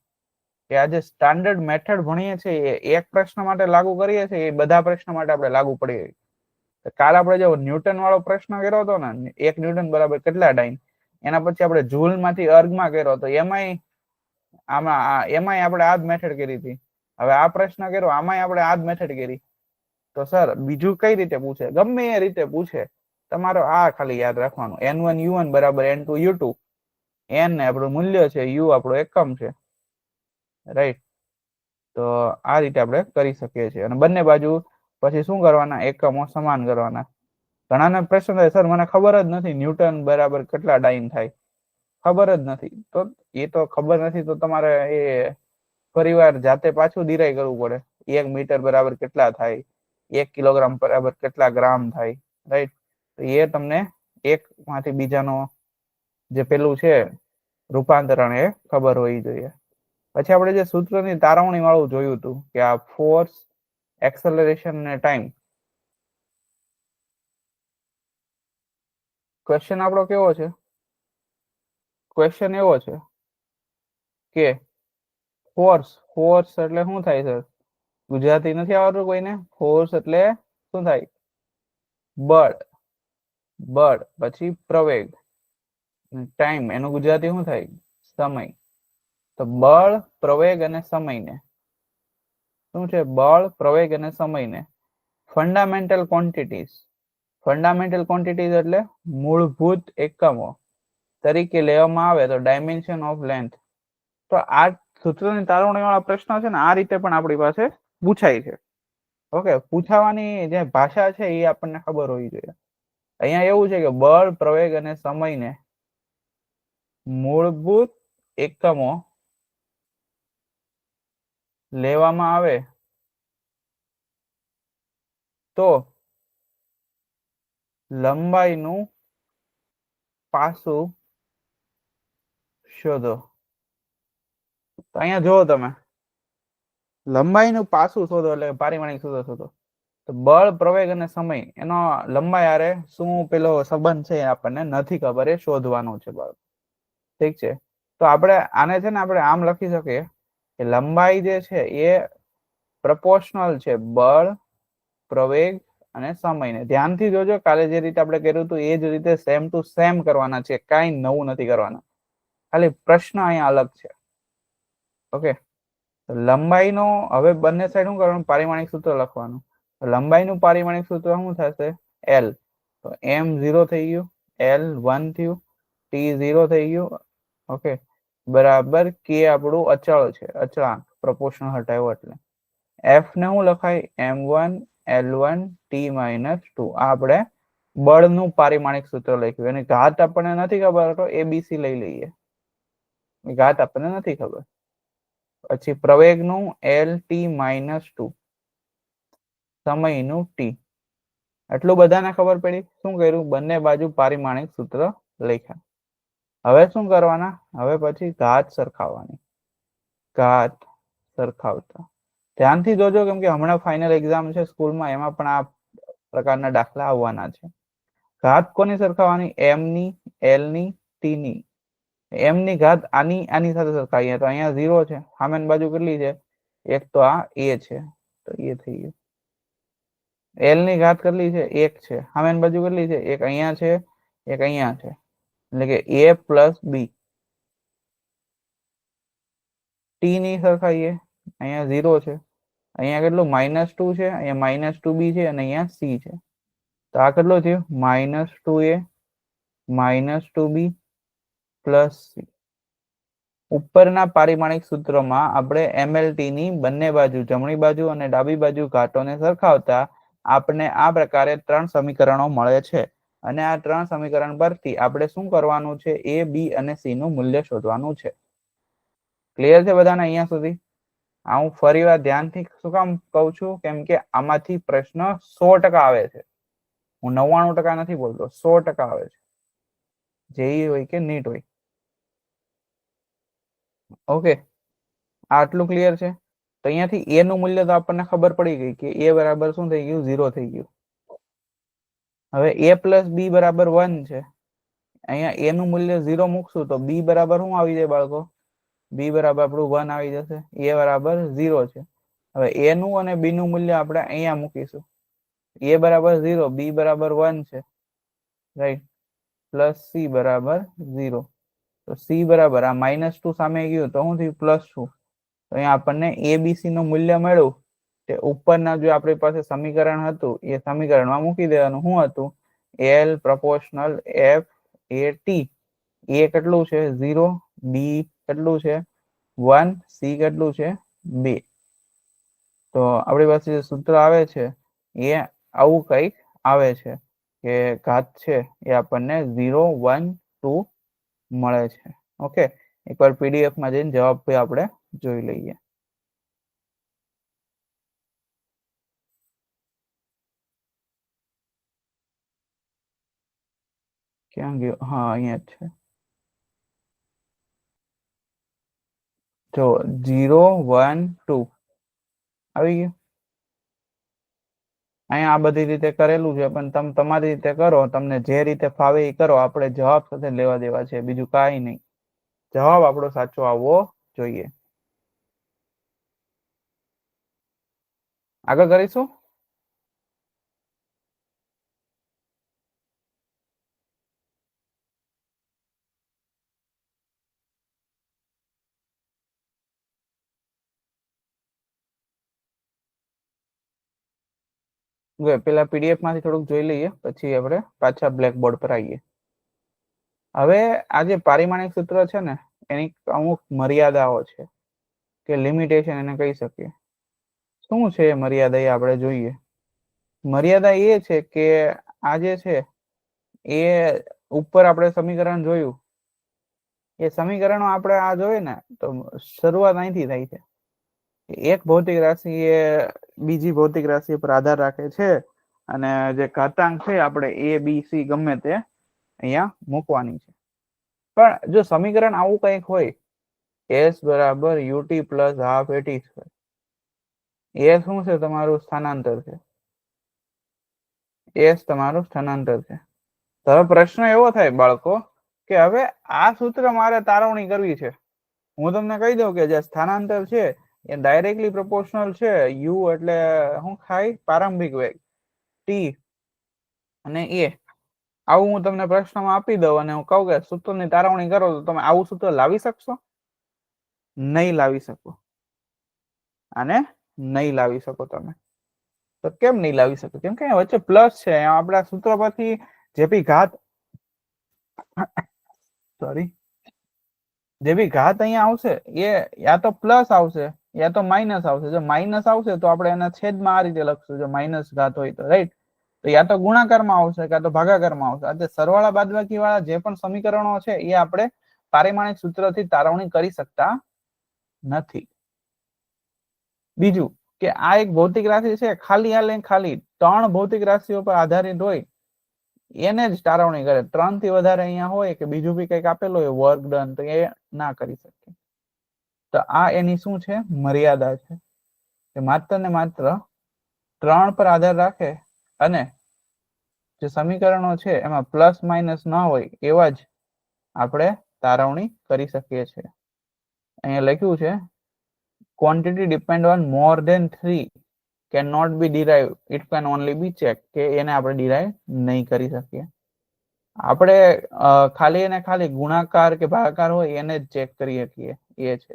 કે આ જે સ્ટાન્ડર્ડ મેથડ ભણીએ છીએ એ એક પ્રશ્ન માટે લાગુ કરીએ છીએ, એ બધા પ્રશ્ન માટે આપણે લાગુ પડીએ. કાલે આપણે જે ન્યૂટન વાળો પ્રશ્ન કર્યો હતો ને, 1 ન્યૂટન બરાબર કેટલા ડાઇન, એના પછી આપણે જૂલ માંથી અર્ગમાં કર્યો તો એમાંય આપણે આ જ મેથડ કરી હતી. હવે આ પ્રશ્ન કર્યો આમાંય આપણે આ જ મેથડ કરી. તો સર બીજું કઈ રીતે પૂછે? ગમે એ રીતે પૂછે, તમારો આ ખાલી યાદ રાખવાનું, N1U1 બરાબર N2U2. N આપણું મૂલ્ય છે, U આપણો એકમ છે, રાઈટ. તો આ રીતે આપણે કરી શકીએ છીએ. અને બંને બાજુ પછી શું કરવાના? એકમો સમાન કરવાના. ઘણાને પ્રશ્ન થાય, સર મને ખબર જ નથી ન્યૂટન બરાબર કેટલા ડાઇન થાય, ખબર જ નથી. તો એ તો ખબર નથી તો તમારે એ ફરીવાર જાતે પાછું દિરાઈ કરવું પડે. 1 મીટર બરાબર કેટલા થાય, 1 કિલોગ્રામ બરાબર કેટલા ગ્રામ થાય, રાઈટ. તો એ તમને એક માંથી બીજાનો જે પેલું છે રૂપાંતરણ એ ખબર હોવી જોઈએ. પછી આપણે જે સૂત્રની તારવણી વાળું જોયું હતું કે આ ફોર્સ, એક્સેલરેશન ને ટાઈમ. ક્વેશ્ચન આપણો કેવો છે? ક્વેશ્ચન એવો છે કે ફોર્સ એટલે શું થાય સર? ગુજરાતી નથી આવડતું કોઈને? ફોર્સ એટલે શું થાય? બળ. પછી પ્રવેગ. ટાઈમ એનું ગુજરાતી શું થાય? સમય. તો બળ, પ્રવેગ અને સમયને શું છે? બળ, પ્રવેગ અને સમયને ફંડામેન્ટલ ક્વોન્ટિટીઝ. ફંડામેન્ટલ ક્વોન્ટિટીઝ એટલે મૂળભૂત એકમો તરીકે લેવામાં આવે તો ડાયમેન્શન ઓફ લેન્થ. તો આ સૂત્રની તારવણી વાળા પ્રશ્નો છે ને આ રીતે પણ આપણી પાસે પૂછાય છે. ઓકે, પૂછાવાની જે ભાષા છે એ આપણને ખબર હોવી જોઈએ. અહીંયા એવું છે કે બળ, પ્રવેગ અને સમયને મૂળભૂત એકમો લેવામાં આવે તો લંબાઈનું પાસું શોધો. તો અહીંયા જુઓ તમે, લંબાઈનું પાસું શોધો એટલે પારિમાણિક સૂત્ર શોધો. તો બળ, પ્રવેગ અને સમય એનો લંબાઈ આરે શું પેલો સંબંધ છે આપણને નથી ખબર, એ શોધવાનું છે બળ. ઠીક છે, તો આપણે આને છે ને આપણે આમ લખી શકીએ કે લંબાઈ જે છે એ પ્રપોર્શનલ છે બળ, પ્રવેગ અને સમયને. ધ્યાનથી જોજો, કાલે જે રીતે આપણે કર્યું હતું એ જ રીતે સેમ ટુ સેમ કરવાના છે, કાંઈ નવું નથી કરવાના, ખાલી પ્રશ્ન અહીંયા અલગ છે. ઓકે, લંબાઈનો હવે બંને સાઈડ શું કરવાનું, પારિમાણિક સૂત્ર લખવાનું. લંબાઈનું પારિમાણિક સૂત્ર શું થશે, L. તો m0 થઈ ગયું, L1 થયું, T0 થઈ ગયું. ઓકે, બરાબર કે આપણું અચળ છે, અચળાંક, પ્રપોર્શનલ હટાવ્યો એટલે. f ને શું લખાય, m1 L1 T-2. આ આપણે બળનું પારિમાણિક સૂત્ર લખ્યું. એની ઘાત આપણને નથી ખબર તો abc લઈ લઈએ, ઘાત આપણને નથી ખબર. પછી પ્રવેગનું L-T-2, સમયનું T. એટલું બધાને ખબર પડી. શું કર્યું, બંને બાજુ પારિમાણિક સૂત્ર લખ્યા. હવે શું કરવાના, હવે પછી ઘાત સરખાવવાની. ઘાત સરખાવતા ધ્યાનથી જોજો, કેમ કે હમણાં ફાઇનલ એક્ઝામ છે સ્કૂલમાં, એમાં પણ આ પ્રકારના દાખલા આવવાના છે. ઘાત કોની સરખાવવાની, m ની, l ની, t ની. m ની ઘાત આની સાથે સરખાવીએ તો અહીંયા 0 છે, સામેની બાજુ કેટલી છે, એક તો આ a છે, તો એ થઈ ગયું. l ની ઘાત કેટલી છે, 1 છે, સામેની બાજુ કેટલી છે, એક અહીંયા છે, એક અહીંયા છે, એટલે કે a પ્લસ b. t ની સરખાઈએ, અહીંયા 0 છે, અહીંયા કેટલું -2 છે, અહીંયા -2b છે, અને અહીંયા c છે. તો આ કેટલું થયું, -2a -2b પ્લસ c. ઉપરના પારિમાણિક સૂત્રમાં આપણે mlt ની બંને બાજુ, જમણી બાજુ અને ડાબી બાજુ ઘાતોને સરખાવતા આપણે આ પ્રકારે 3 સમીકરણો મળે છે. અને આ 3 સમીકરણ પરથી આપણે શું કરવાનું છે, a, b અને c નું મૂલ્ય શોધવાનું છે. ક્લિયર છે બધાને અહીંયા સુધી? હું ફરી વાર ધ્યાનથી શું કામ કહું છું, કેમ કે આમાંથી પ્રશ્ન 100% આવે છે. હું 99% નથી બોલતો, 100% આવે છે, જેઈ હોય કે નીટ હોય. ઓકે, આટલું ક્લિયર છે? તો અહીંયાથી a નું મૂલ્ય તો આપણને ખબર પડી ગઈ કે a બરાબર શું થઈ ગયું, 0 થઈ ગયું. હવે a પ્લસ b બરાબર 1 છે. અહીંયા a નું મૂલ્ય 0 મૂકશું તો b બરાબર શું આવી જાય બાળકો, b બરાબર આપણું 1 આવી જશે. a બરાબર 0 છે. હવે a નું અને b નું મૂલ્ય આપણે અહીંયા મૂકીશું. a બરાબર 0, b બરાબર 1 છે, રાઈટ, પ્લસ c બરાબર 0. તો c બરાબર આ -2 સામે ગયું તો શું થયું, +2. તો અહીંયા આપણને abc નું મૂલ્ય મળ્યું. તે ઉપરના જો આપણી પાસે સમીકરણ હતું એ સમીકરણમાં મૂકી દેવાનું. શું હતું, l proportional f a t. a કેટલું છે, 0, b કેટલું છે, 1, c કેટલું છે, 2. તો આપણી પાસે જે સૂત્ર આવે છે એ આવું કંઈક આવે છે કે ઘાત છે એ આપણને 0, 1, 2 મળે છે. ઓકે, એકવાર પીડીએફ માં જઈને જવાબ આપણે જોઈ લઈએ. ક્યાં ગયો, હા અહીંયા છે. જો 0, 1, 2 આવી ગયું. અહીંયા આ બધી રીતે કરેલું છે, પણ તમે તમારી રીતે કરો, તમને જે રીતે ફાવે એ કરો. આપણે જવાબ સાથે લેવા દેવા છે, બીજું કાંઈ નહીં. જવાબ આપણો સાચો આવવો જોઈએ. આગળ કરીશું. પેલા પીડીએફ માંથી થોડુંક જોઈ લઈએ, પછી આપણે પાછા બ્લેકબોર્ડ પર આવીએ. હવે આ જે પારિમાણિક સૂત્ર છે ને, એની અમુક મર્યાદાઓ છે કે લિમિટેશન એને કહી શકીએ. શું છે મર્યાદા, એ આપણે જોઈએ. મર્યાદા એ છે કે આ જે છે એ ઉપર આપણે સમીકરણ જોયું, એ સમીકરણો આપણે આ જોઈએ ને તો શરૂઆત અહીંથી થાય છે. એક ભૌતિક રાશિ એ બીજી ભૌતિક રાશિ પર આધાર રાખે છે અને જે ઘાતાંક છે આપણે a b c ગમે તે અહીંયા મૂકવાની છે. પણ જો સમીકરણ આવું કંઈક હોય s બરાબર ut plus half at square, એ શું છે? તમારું સ્થાનાંતર છે. s તમારું સ્થાનાંતર છે. તો હવે પ્રશ્ન એવો થાય બાળકો કે હવે આ સૂત્ર મારે તારવણી કરવી છે. હું તમને કહી દઉં કે જે સ્થાનાંતર છે એ ડાયરેક્ટલી પ્રોપોર્શનલ છે u એટલે શું થાય? પ્રારંભિક વેગ t અને a. આવું હું તમને પ્રશ્નમાં આપી દઉં અને હું કહું કે સૂત્રની તારવણી કરો તો તમે આવું સૂત્ર લાવી શકશો? નહીં લાવી શકો. અને નહીં લાવી શકો તમે. તો કેમ નહીં લાવી શકો? કેમ કે વચ્ચે પ્લસ છે. આપણા સૂત્ર પરથી જે બી ઘાત સોરી જે બી ઘાત અહીંયા આવશે એ યા તો પ્લસ આવશે યા તો માઇનસ આવશે. જો માઇનસ આવશે તો આપણે એના છેદમાં આ રીતે લખશું, જો માઇનસ ઘાત હોય તો, રાઈટ. તો યા તો ગુણાકારમાં આવશે કાં તો ભાગાકારમાં આવશે. આ સરવાળા બાદબાકી વાળા જે પણ સમીકરણો છે એ આપણે પારિમાણિક સૂત્રથી તારવણી કરી શકતા નથી. બીજું કે આ એક ભૌતિક રાશિ છે, ખાલી હાલે ખાલી 3 ભૌતિક રાશિઓ પર આધારિત હોય એને જ તારવણી કરે. 3 થી વધારે અહીંયા હોય કે બીજું બી કંઈક આપેલું હોય વર્ક ડન, તો એ ના કરી શકે. તો આ એની શું છે? મર્યાદા છે કે માત્ર ને માત્ર 3 પર આધાર રાખે અને જે સમીકરણો છે એમાં પ્લસ માઇનસ ન હોય એવા જ આપણે તારવણી કરી શકીએ છીએ. અહીંયા લખ્યું છે quantity depend on more than 3 cannot be derived, it can only be checked, કે એને આપણે ડિરાઈવ નહીં કરી શકીએ. આપણે ખાલી અને ખાલી ગુણાકાર કે ભાગાકાર હોય એને જ ચેક કરી શકીએ એ છે.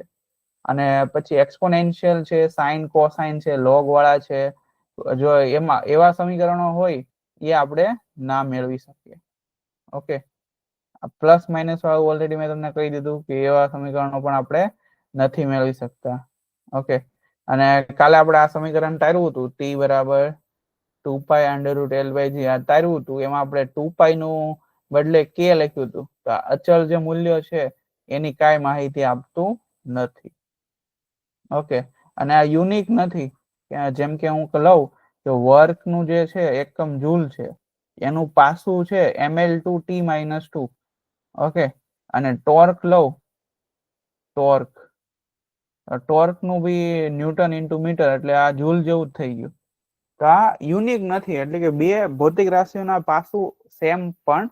અને પછી એક્સપોનેન્શિયલ છે, સાઇન કોસાઇન છે, લોગ વાળા છે, જો એમાં એવા સમીકરણો હોય એ આપણે ના મેળવી શકીએ. ઓકે, પ્લસ માઇનસ વાળું ઓલરેડી મેં તમને કહી દીધું કે એવા સમીકરણો પણ આપણે નથી મેળવી શકતા. ઓકે, અને કાલે આપણે આ સમીકરણ તાર્યું હતું t બરાબર 2 √L/g આ તાર્યું હતું. એમાં આપણે 2 નું બદલે k લખ્યું હતું. તો અચળ જે મૂલ્ય છે એની કાંઈ માહિતી આપતું નથી. ઓકે, અને આ યુનિક નથી. જેમ કે હું લઉં તો વર્ક નું જે છે એકમ જૂલ છે, એનું પાસું છે ml/t-2. ઓકે, અને ટોર્ક લઉં, ટોર્ક નું બી ન્યૂટન ઇન્ટુ મીટર, એટલે આ જૂલ જેવું જ થઈ ગયું. તો આ યુનિક નથી, એટલે કે બે ભૌતિક રાશિઓના પાસું સેમ પણ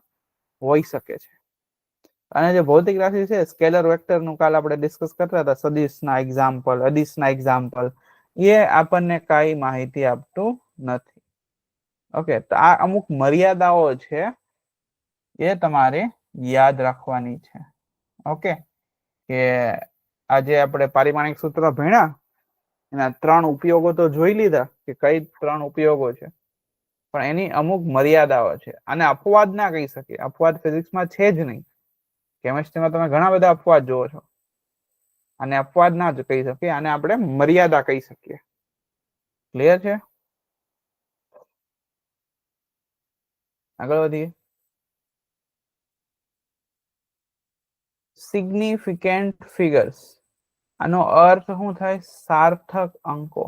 હોઈ શકે છે. અને જે ભૌતિક રાશિ છે સ્કેલર વેક્ટર નું કાલ આપણે ડિસ્કસ કરતા હતા, સદિશના એક્ઝામ્પલ, અદિશના એક્ઝામ્પલ, એ આપણને કઈ માહિતી આપતું નથી. ઓકે, તો આ અમુક મર્યાદાઓ છે એ તમારે યાદ રાખવાની છે. ઓકે, કે આજે આપણે પારિમાણિક સૂત્ર ભણ્યા, એના 3 ઉપયોગો તો જોઈ લીધા કે કઈ 3 ઉપયોગો છે, પણ એની અમુક મર્યાદાઓ છે. અને અપવાદ ના કહી શકીએ, અપવાદ ફિઝિક્સમાં છે જ નહીં. કેમિસ્ટ્રીમાં તમે ઘણા બધા અપવાદ જોવો છો, અને અપવાદ ના જ કહી શકીએ, આને આપણે મર્યાદા કહી શકીએ. ક્લિયર છે? આગળ વધીએ. સિગ્નિફિકન્ટ ફિગર્સ, આનો અર્થ શું થાય? સાર્થક અંકો.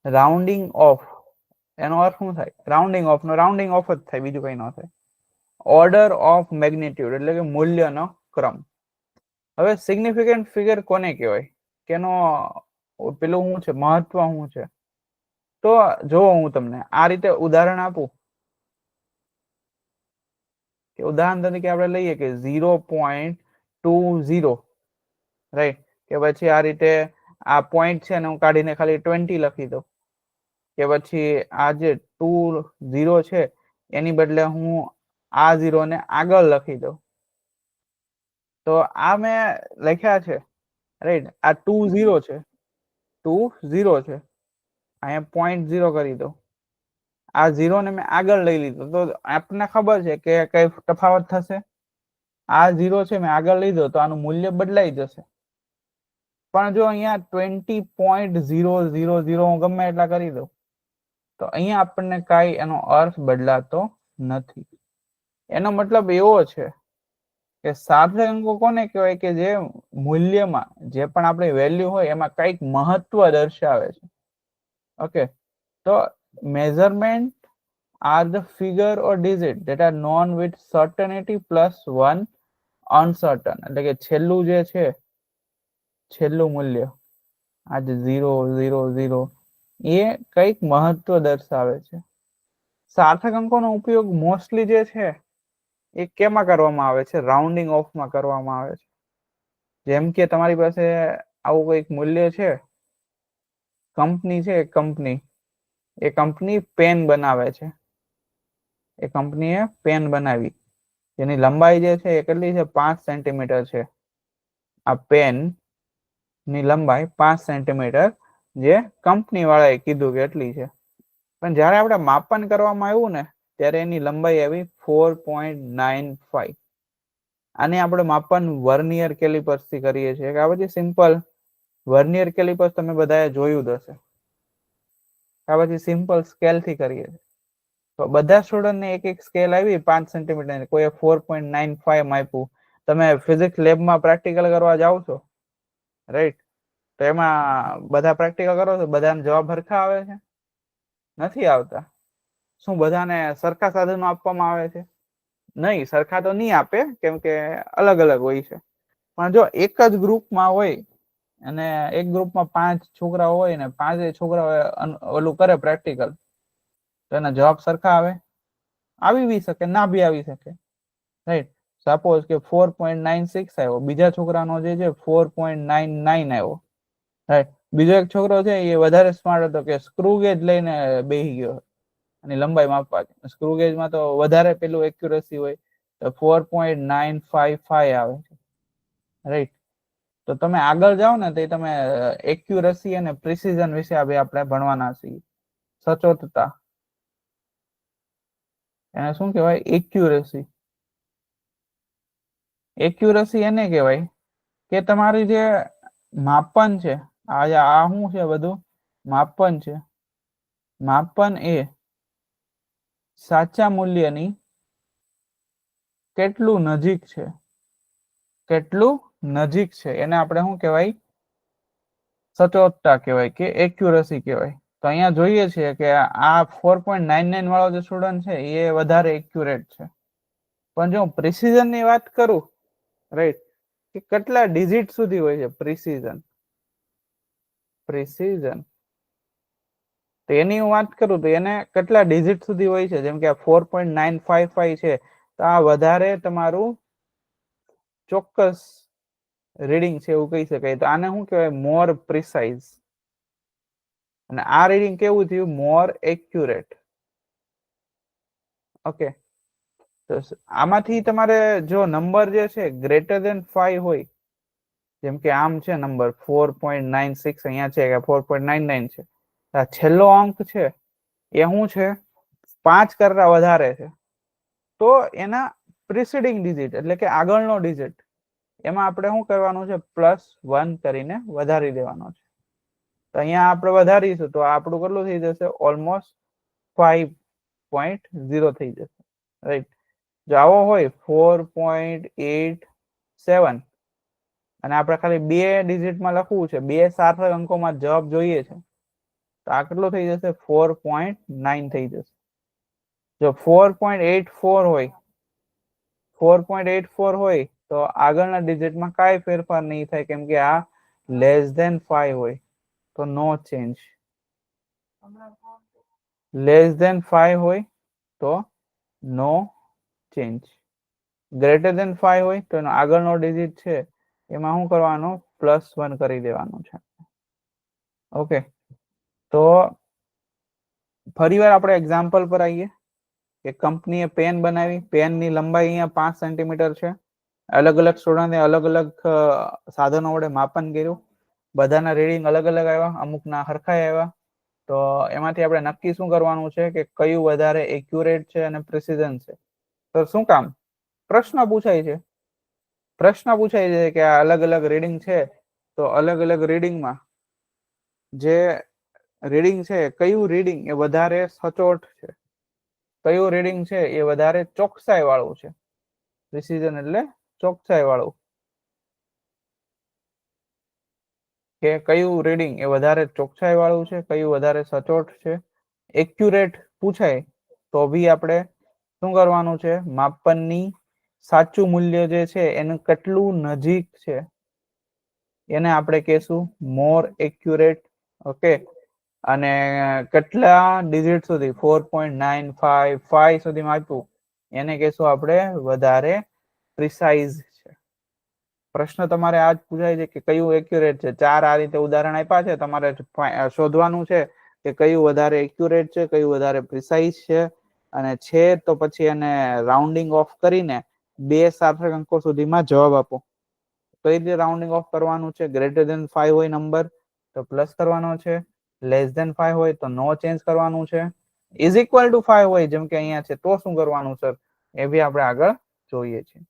રાઉન્ડિંગ ઓફ, એનો અર્થ શું થાય? રાઉન્ડિંગ ઓફ નો રાઉન્ડિંગ ઓફ જ થાય, બીજું કઈ ન થાય. ઓર્ડર ઓફ મેગ્નિટ્યુડ એટલે કે મૂલ્યનો ક્રમ. હવે સિગ્નિફિકન્ટ ફિગર કોને કહેવાય? કેનો પેલું શું છે, મહત્વ શું છે? તો જો હું તમને આ રીતે ઉદાહરણ આપું કે ઉદાહરણ તરીકે આપણે લઈએ કે 0.20, રાઈટ, કે પછી આ રીતે આ પોઈન્ટ છે ને હું કાઢીને ખાલી 20 લખી દઉં, કે પછી આ જે 20 છે એની બદલે હું આ 0 ને આગળ લખી દઉં. તો આ મેં લખ્યા છે, રાઈટ, આ 20 છે, 20 છે, અહીંયા 0.0 કરી દઉં. આ 0 ને મેં આગળ લઈ લીધો, તો આપણને ખબર છે કે કઈ તફાવત થશે. આ 0 છે મેં આગળ લીધો તો આનું મૂલ્ય બદલાઈ જશે. પણ જો અહીંયા 20.000 હું ગમે એટલા કરી દઉં તો અહીંયા આપણને કાંઈ એનો અર્થ બદલાતો નથી. એનો મતલબ એવો છે કે સાર્થક અંકો કોને કહેવાય કે જે મૂલ્યમાં જે પણ આપણી વેલ્યુ હોય એમાં કંઈક મહત્વ દર્શાવે છે. ઓકે, તો measurement are the figure or digit that are known with certainty plus one uncertain. એટલે કે છેલ્લું જે છે, છેલ્લું મૂલ્ય આ 000 એ કંઈક મહત્વ દર્શાવે છે. સાર્થક અંકોનો ઉપયોગ મોસ્ટલી જે છે એ કેમાં કરવામાં આવે છે? રાઉન્ડિંગ ઓફમાં કરવામાં આવે છે. જેમ કે તમારી પાસે આવું કોઈક મૂલ્ય છે, કંપની છે, કંપની એ કંપની પેન બનાવે છે, એ કંપનીએ પેન બનાવી, જેની લંબાઈ જે છે એ કેટલી છે? 5 સેન્ટીમીટર છે. આ પેન ની લંબાઈ 5 સેન્ટીમીટર જે કંપની વાળાએ કીધું કે એટલી છે. પણ જ્યારે આપણે માપન કરવામાં આવ્યું ને ત્યારે એની લંબાઈ આવી 4.95. આને આપણે માપન વર્નિયર કેલિપર્સ થી કરીએ છીએ. આ પછી સિમ્પલ વર્નિયર કેલિપર્સ તમે બધાએ જોયું જ હશે. આ પછી સિમ્પલ સ્કેલ થી કરીએ છીએ. તો બધા સ્ટુડન્ટને એક એક સ્કેલ આવી 5 સેન્ટીમીટર, કોઈએ 4.95 માપ્યું. તમે ફિઝિક્સ લેબમાં પ્રેક્ટિકલ કરવા જાવ છો, રાઈટ? તો એમાં બધા પ્રેક્ટિકલ કરો છો, બધાને જવાબ સરખા આવે છે? નથી આવતા. શું બધાને સરખા સાધનો આપવામાં આવે છે? નહીં, સરખા તો નહીં આપે, કેમ કે અલગ અલગ હોય છે. પણ જો એક જ ગ્રુપમાં હોય અને એક ગ્રુપમાં 5 છોકરાઓ હોય ને 5 છોકરાઓ ઓલું કરે પ્રેક્ટિકલ, તો એના જવાબ સરખા આવે? આવી બી શકે, ના બી આવી શકે, રાઈટ? સપોઝ કે 4.96 આવ્યો, બીજા છોકરાનો જે છે 4.99 આવ્યો, રાઈટ? બીજો એક છોકરો છે એ વધારે સ્માર્ટ હતો કે સ્ક્રૂ ગેજ લઈને બેસી ગયો અને લંબાઈ માપવા. સ્ક્રૂ ગેજમાં તો વધારે પેલું એક્યુરેસી હોય, તો 4.955 આવે છે, રાઈટ? તો તમે આગળ જાઓ ને તો તમે એક્યુરેસી અને પ્રિસિઝન વિશે આપણે ભણવાના છીએ. સચોટતા, એને શું કહેવાય? એક્યુરેસી. એક્યુરેસી એને કહેવાય કે તમારી જે માપન છે, આ શું છે? બધું માપન છે. માપન એ સાચા મૂલ્યની કેટલું નજીક છે, કેટલું નજીક છે, એને આપણે શું કહેવાય? સચોટતા કહેવાય કે એક્યુરેસી કહેવાય. તો અહીંયા જોઈએ છીએ કે આ 4.99 વાળો જે સ્ટુડન્ટ છે એ વધારે એક્યુરેટ છે. પણ જો પ્રિસિઝન ની વાત કરું, રાઈટ, કે કેટલા ડિજિટ સુધી હોય છે પ્રિસિઝન, પ્રિસિઝન તો એની હું વાત કરું તો એને કેટલા ડિજિટ સુધી હોય છે? જેમ કે આ 4.955 છે, તો આ વધારે તમારું ચોક્કસ રીડિંગ છે એવું કહી શકાય. તો આને શું કહેવાય? મોર પ્રિસાઇઝ. અને આ રીડિંગ કેવું થયું? મોર એક્યુરેટ. ઓકે, તો આમાંથી તમારે જો નંબર જે છે ગ્રેટર ધેન 5 હોય, જેમ કે આમ છે નંબર 4.96, અહીંયા છે કે 4.99 છે, આ છેલ્લો અંક છે એ શું છે? 5 કરતા વધારે છે, તો એના પ્રિસીડિંગ ડિજિટ એટલે કે આગળનો ડિજિટ એમાં આપણે શું કરવાનું છે? +1 કરીને વધારી દેવાનો છે. તો અહીંયા આપણે વધારીશું તો આપણું કેટલું થઈ જશે? ઓલમોસ્ટ 5.0 થઈ જશે, રાઈટ? જો આવો હોય 4.87 અને આપણે ખાલી 2 ડિજિટમાં લખવું છે, 2 સાર્થક અંકોમાં જવાબ જોઈએ છે, તો આ કેટલો થઈ જશે? 4.9 થઈ જશે. જો 4.84 હોય, 4.84 હોય તો આગળના ડિજિટમાં કાંઈ ફેરફાર નહીં થાય, કેમ કે આ <5 હોય, તો નો ચેન્જ. <5 હોય તો નો ચેન્જ. greater than 5 હોય તો એનો આગળનો ડિજિટ છે એમાં શું કરવાનું? +1 કરી દેવાનું છે. ઓકે, તો ફરીવાર આપણે એક્ઝામ્પલ પર આવીએ કે કંપનીએ પેન બનાવી, પેનની લંબાઈ અહીંયા 5 સેન્ટીમીટર છે. અલગ અલગ સ્ટુડન્ટે અલગ અલગ સાધનો વડે માપન કર્યું, બધાના રીડિંગ અલગ અલગ આવ્યા, અમુકના સરખા આવ્યા. તો એમાંથી આપણે નક્કી શું કરવાનું છે કે કયું વધારે એક્યુરેટ છે અને પ્રિસિઝન છે? તો શું કામ? પ્રશ્ન પૂછાય છે, પ્રશ્ન પૂછાય છે કે આ અલગ અલગ રીડિંગ છે, તો અલગ અલગ રીડિંગમાં જે રીડિંગ છે કયું રીડિંગ એ વધારે સચોટ છે, કયું રીડિંગ છે એ વધારે ચોકસાઈ વાળું છે? પ્રિસિઝન એટલે ચોકસાઈ વાળું, કે કયું રીડિંગ એ વધારે ચોકસાઈ વાળું છે, કયું વધારે સચોટ છે. એક્યુરેટ પૂછાય તો બી આપણે શું કરવાનું છે, માપનની સાચું મૂલ્ય જે છે એનું કેટલું નજીક છે એને આપણે કહેશું મોર એક્યુરેટ. ઓકે, અને કેટલા ડિજિટ સુધી 4.955 સુધીમાં આપ્યું એને કહેશું આપણે વધારે પ્રિસાઇઝ છે. પ્રશ્ન તમારે આ જ પૂછાય છે કે કયું એક્યુરેટ છે. 4 આ રીતે ઉદાહરણ આપ્યા છે, તમારે શોધવાનું છે કે કયું વધારે એક્યુરેટ છે, કયું વધારે પ્રિસાઇઝ છે. અને છે તો પછી એને રાઉન્ડિંગ ઓફ કરીને 2 સાર્થક અંકો સુધીમાં જવાબ આપો. કઈ રીતે રાઉન્ડિંગ ઓફ કરવાનું છે? ગ્રેટર ધેન 5 હોય નંબર તો પ્લસ કરવાનો છે, લેસ ધેન 5 હોય તો નો ચેન્જ કરવાનું છે, ઇઝ ઇક્વલ ટુ 5 હોય જેમ કે અહીંયા છે તો શું કરવાનું સર, એ બી આપણે આગળ જોઈએ છીએ.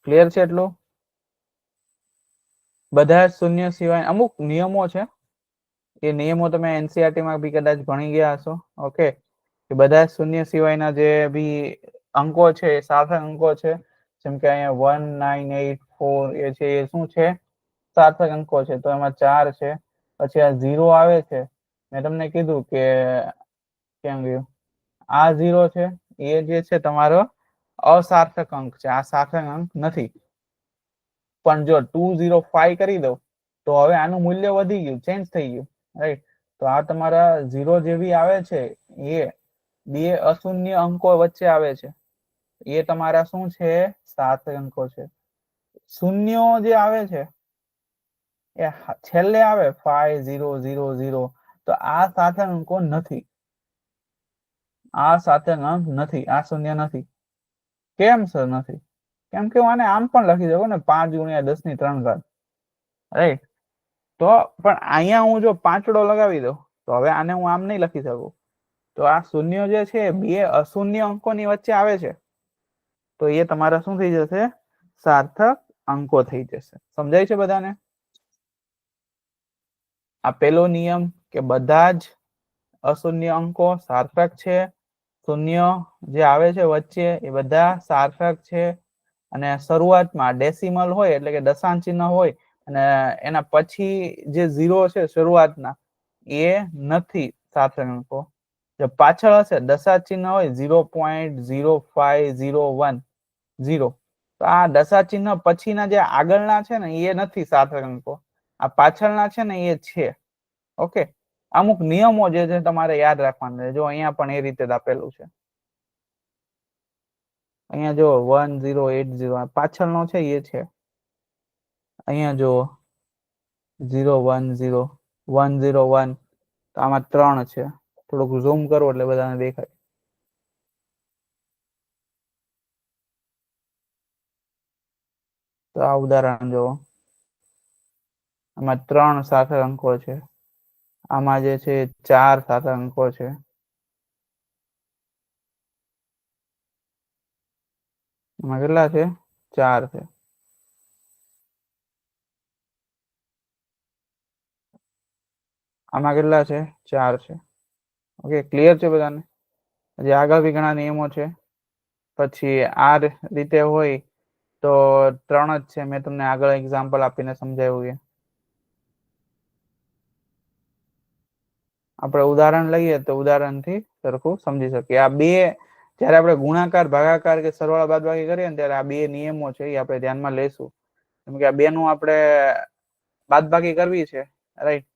ક્લિયર છે એટલું? બધા શૂન્ય સિવાય અમુક નિયમો છે, એ નિયમો તમે એનસીઆરટી માં બી કદાચ ભણી ગયા હશો. ઓકે, કે બધા શૂન્ય સિવાયના જે બી અંકો છે એ સાર્થક અંકો છે. જેમ કે અહીંયા 1984 એ છે એ શું છે? સાર્થક અંકો છે. તો એમાં 4 છે. પછી આ 0 આવે છે, મેં તમને કીધું કે કેમ ગયું આ 0 છે એ જે છે તમારો અસાર્થક અંક છે, આ સાર્થક અંક નથી. પણ જો 205 કરી દો તો હવે આનું મૂલ્ય વધી ગયું, ચેન્જ થઈ ગયું, રાઈટ? તો આ તમારા 0 જેવી આવે છે એ બે અશૂન્ય અંકો વચ્ચે આવે છે, એ તમારા શું છે? સાર્થક અંકો છે. શૂન્યો જે આવે છે એ છેલ્લે આવે 5000, તો આ સાર્થક અંકો નથી, આ સાર્થક અંક નથી, આ શૂન્ય નથી. કેમ સર નથી? કેમ કે હું આને આમ પણ લખી શકું ને 5 × 10⁻³ રાઈટ? તો પણ અહીંયા હું જો પાંચડો લગાવી દઉં તો હવે આને હું આમ નહીં લખી શકું. તો આ શૂન્ય જે છે બે અશૂન્ય અંકોની વચ્ચે આવે છે, તો એ તમારા શું થઈ જશે? સાર્થક અંકો થઈ જશે. સમજાય છે બધાને? આ પેલો નિયમ કે બધા જ અશૂન્ય અંકો સાર્થક છે, શૂન્ય જે આવે છે વચ્ચે એ બધા સાર્થક છે. અને શરૂઆતમાં ડેસિમલ હોય એટલે કે દશાંશ ચિહ્ન હોય અને એના પછી જે 0 છે શરૂઆતના એ નથી સાર્થક અંકો. જો પાછળ હશે દશાંશ ચિહ્ન હોય 0.0501 0, તો આ દશાંશ ચિહ્ન પછીના જે આગળના છે ને એ નથી સાર્થક અંકો, આ પાછળના છે ને એ છે. ઓકે, અમુક નિયમો જે છે તમારે યાદ રાખવાના છે. જો અહીંયા પણ એ રીતે જ આપેલું છે. અહીંયા જો 1080 પાછળનો છે એ છે. અહીંયા જો 010 101, તો આમાં 3 છે. થોડુંક ઝૂમ કરો એટલે બધાને દેખાય. તો આ ઉદાહરણ જો, આમાં 3 સાર્થક અંકો છે, આમાં જે છે 4 સાર્થક અંકો છે. આમાં કેટલા છે? 4 છે. આમાં કેટલા છે? 4 છે. ઓકે, ક્લિયર છે બધાને? હજી આગળ બી ઘણા નિયમો છે. પછી આ રીતે હોય તો 3 જ છે. મેં તમને આગળ એક્ઝામ્પલ આપીને સમજાવ્યું છે. આપણે ઉદાહરણ લઈએ તો ઉદાહરણથી સરખું સમજી શકીએ. આ બે જ્યારે આપણે ગુણાકાર, ભાગાકાર કે સરવાળા બાદબાકી કરીએ ને ત્યારે આ બે નિયમો છે એ આપણે ધ્યાનમાં લેશું. કેમ કે આ બેનું આપણે બાદબાકી કરવી છે, રાઈટ?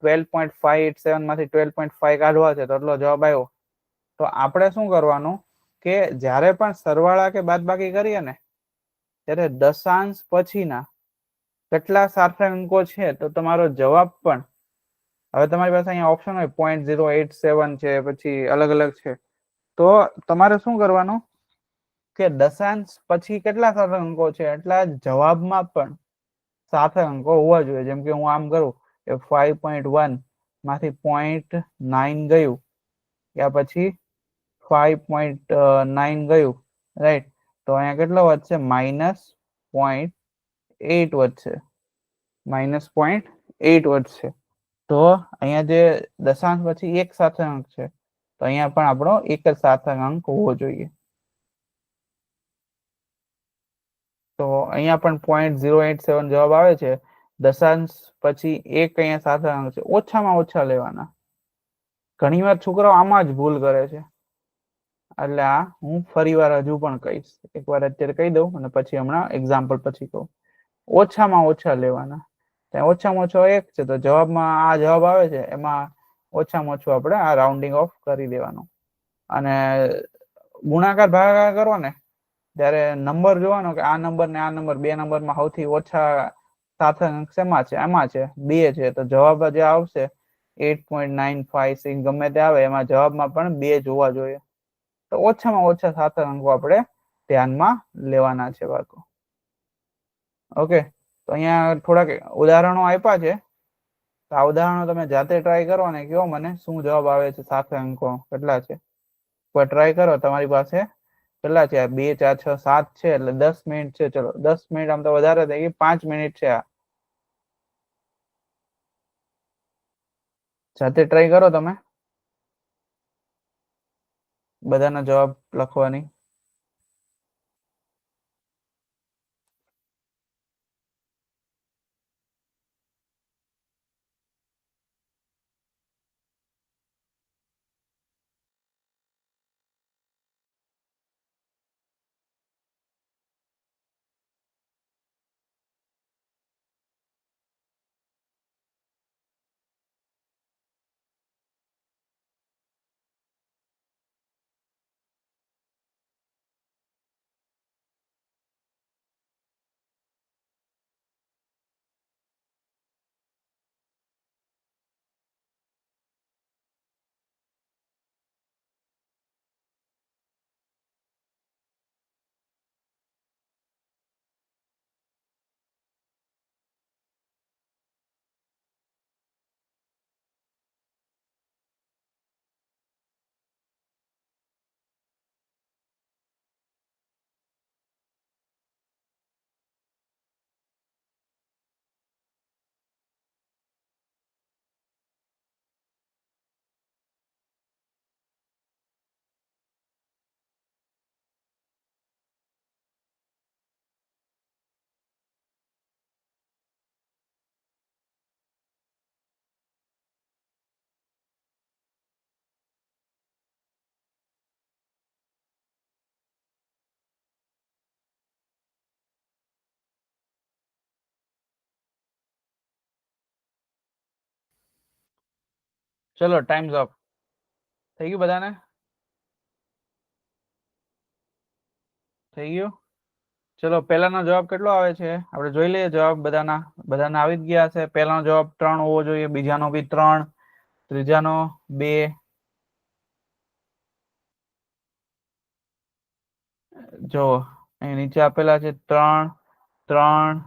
12.587 માંથી 12.5 કાઢવા છે તો એટલો જવાબ આવ્યો. તો આપણે શું કરવાનું કે જ્યારે પણ સરવાળા કે બાદબાકી કરીએ ને ત્યારે દશાંશ પછીના કેટલા સાર્થક અંકો છે તો તમારો જવાબ પણ, હવે તમારી પાસે અહીંયા ઓપ્શન હોય 0.087 છે, પછી અલગ અલગ છે, તો તમારે શું કરવાનું કે દશાંશ પછી કેટલા સાર્થક અંકો છે એટલા જવાબમાં પણ સાર્થક અંકો હોવા જોઈએ. જેમ કે હું આમ કરું કે 5.1 માંથી 0.9 ગયું, યા પછી 5.9 ગયું, રાઈટ? તો અહીંયા કેટલો વધશે? -0.8 વધશે, -0.8 વધશે. તો અહીંયા જે દશાંશ પછી એક સાર્થક અંક છે તો અહીંયા પણ આપણો એક જ સાર્થક અંક હોવો જોઈએ. તો અહીંયા પણ 0.087 જવાબ આવે છે. દશાંશ પછી એક અહીંયા સાથે છે, ઓછામાં ઓછા લેવાના. ઘણીવાર છોકરાઓ આમાં જ ભૂલ કરે છે. એટલે આ હું ફરી વાર હજુ પણ કહીશ, એકવાર અત્યારે કહી દઉં અને પછી હમણાં એક્ઝામ્પલ પછી કહું. ઓછામાં ઓછા લેવાના. ત્યાં ઓછામાં ઓછો એક છે, તો જવાબમાં આ જવાબ આવે છે, એમાં ઓછામાં ઓછું આપણે આ રાઉન્ડિંગ ઓફ કરી દેવાનું. અને ગુણાકાર ભાગાકાર કરો ને ત્યારે નંબર જોવાનો કે આ નંબર ને આ નંબર, બે નંબરમાં સૌથી ઓછા સાથે અંક શેમાં છે? એમાં છે 2 છે. તો જવાબ જે આવશે 8.956 ગમે તે આવે, એમાં જવાબમાં પણ 2 જોવા જોઈએ. તો ઓછામાં ઓછા સાથે અંકો આપણે ધ્યાનમાં લેવાના છે બાળકો. ઓકે, તો અહીંયા થોડાક ઉદાહરણો આપ્યા છે. તો આ ઉદાહરણો તમે જાતે ટ્રાય કરો અને કહો મને શું જવાબ આવે છે, સાથે અંકો કેટલા છે. કોઈ ટ્રાય કરો. તમારી પાસે કેટલા છે? 2 4 6 7 છે, એટલે 10 મિનિટ છે. ચલો 10 મિનિટ આમ તો વધારે થઈ ગઈ, 5 મિનિટ છે. આ જાતે ટ્રાય કરો તમે બધાના જવાબ લખવાની. ચલો ટાઈમ્સ અપ થઈ ગયું બધાને? થઈ ગયું? ચલો પહેલાનો જવાબ કેટલો આવે છે આપણે જોઈ લઈએ. જવાબ બધાના આવી જ ગયા છે. પહેલાનો જવાબ 3 હોવો જોઈએ, બીજાનો બી 3, ત્રીજાનો 2, જો અહીં નીચે આપેલા છે 3 3,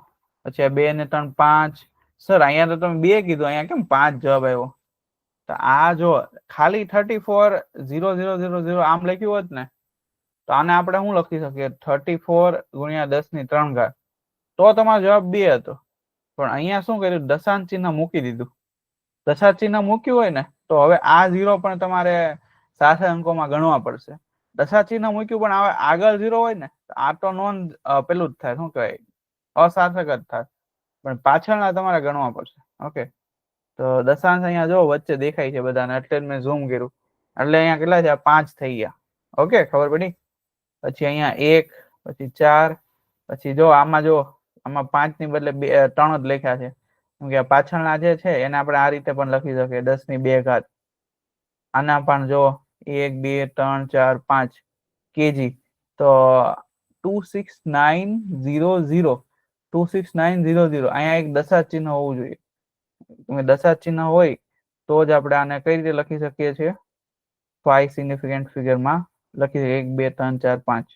પછી 2 ને 3 5. સર અહીંયા તો તમે 2 કીધું, અહીંયા કેમ 5 જવાબ આવ્યો? તો આ જો ખાલી 34,0,0,0 આમ લખ્યું હોત ને, તો આને આપણે શું લખી શકીએ? 34 ગુણ્યા 10 ની 3 ઘાત, તો તમારો જવાબ 2 હતો. પણ અહીંયા શું કર્યું? દશાંશ ચિહ્ન મૂકી દીધું. દશાંશ ચિહ્ન મૂક્યું હોય ને, તો હવે આ 0 પણ તમારે સાથે અંકોમાં ગણવા પડશે. દશાંશ ચિહ્ન મૂક્યું પણ હવે આગળ 0 હોય ને, આ તો નોન પેલું જ થાય, શું કહેવાય, અસાર્થક જ થાય. પણ પાછળના તમારે ગણવા પડશે. ઓકે, તો દશાંશ અહીંયા જો વચ્ચે દેખાય છે બધાને, એટલે મેં ઝૂમ કર્યું. એટલે અહીંયા કેટલા છે? 5 થઈ ગયા. ઓકે, ખબર પડી? પછી અહીંયા 1, પછી 4, પછી જો આમાં આમાં 5 ની બદલે 3 જ લખ્યા છે, કેમ કે પાછળના જે છે એને આપણે આ રીતે પણ લખી શકીએ, 10 ની 2 ઘાત. આના પણ જો 1 2 3 4 5 kg, તો 26900, 26900. અહીંયા એક દશાંશ ચિહ્ન હોવું જોઈએ. દશાંશ ચિહ્ન હોય તો જ આપણે આને કઈ રીતે લખી શકીએ છીએ? 5 સિગ્નિફિકન્ટ ફિગરમાં લખી શકીએ, 1 2 3 4 5.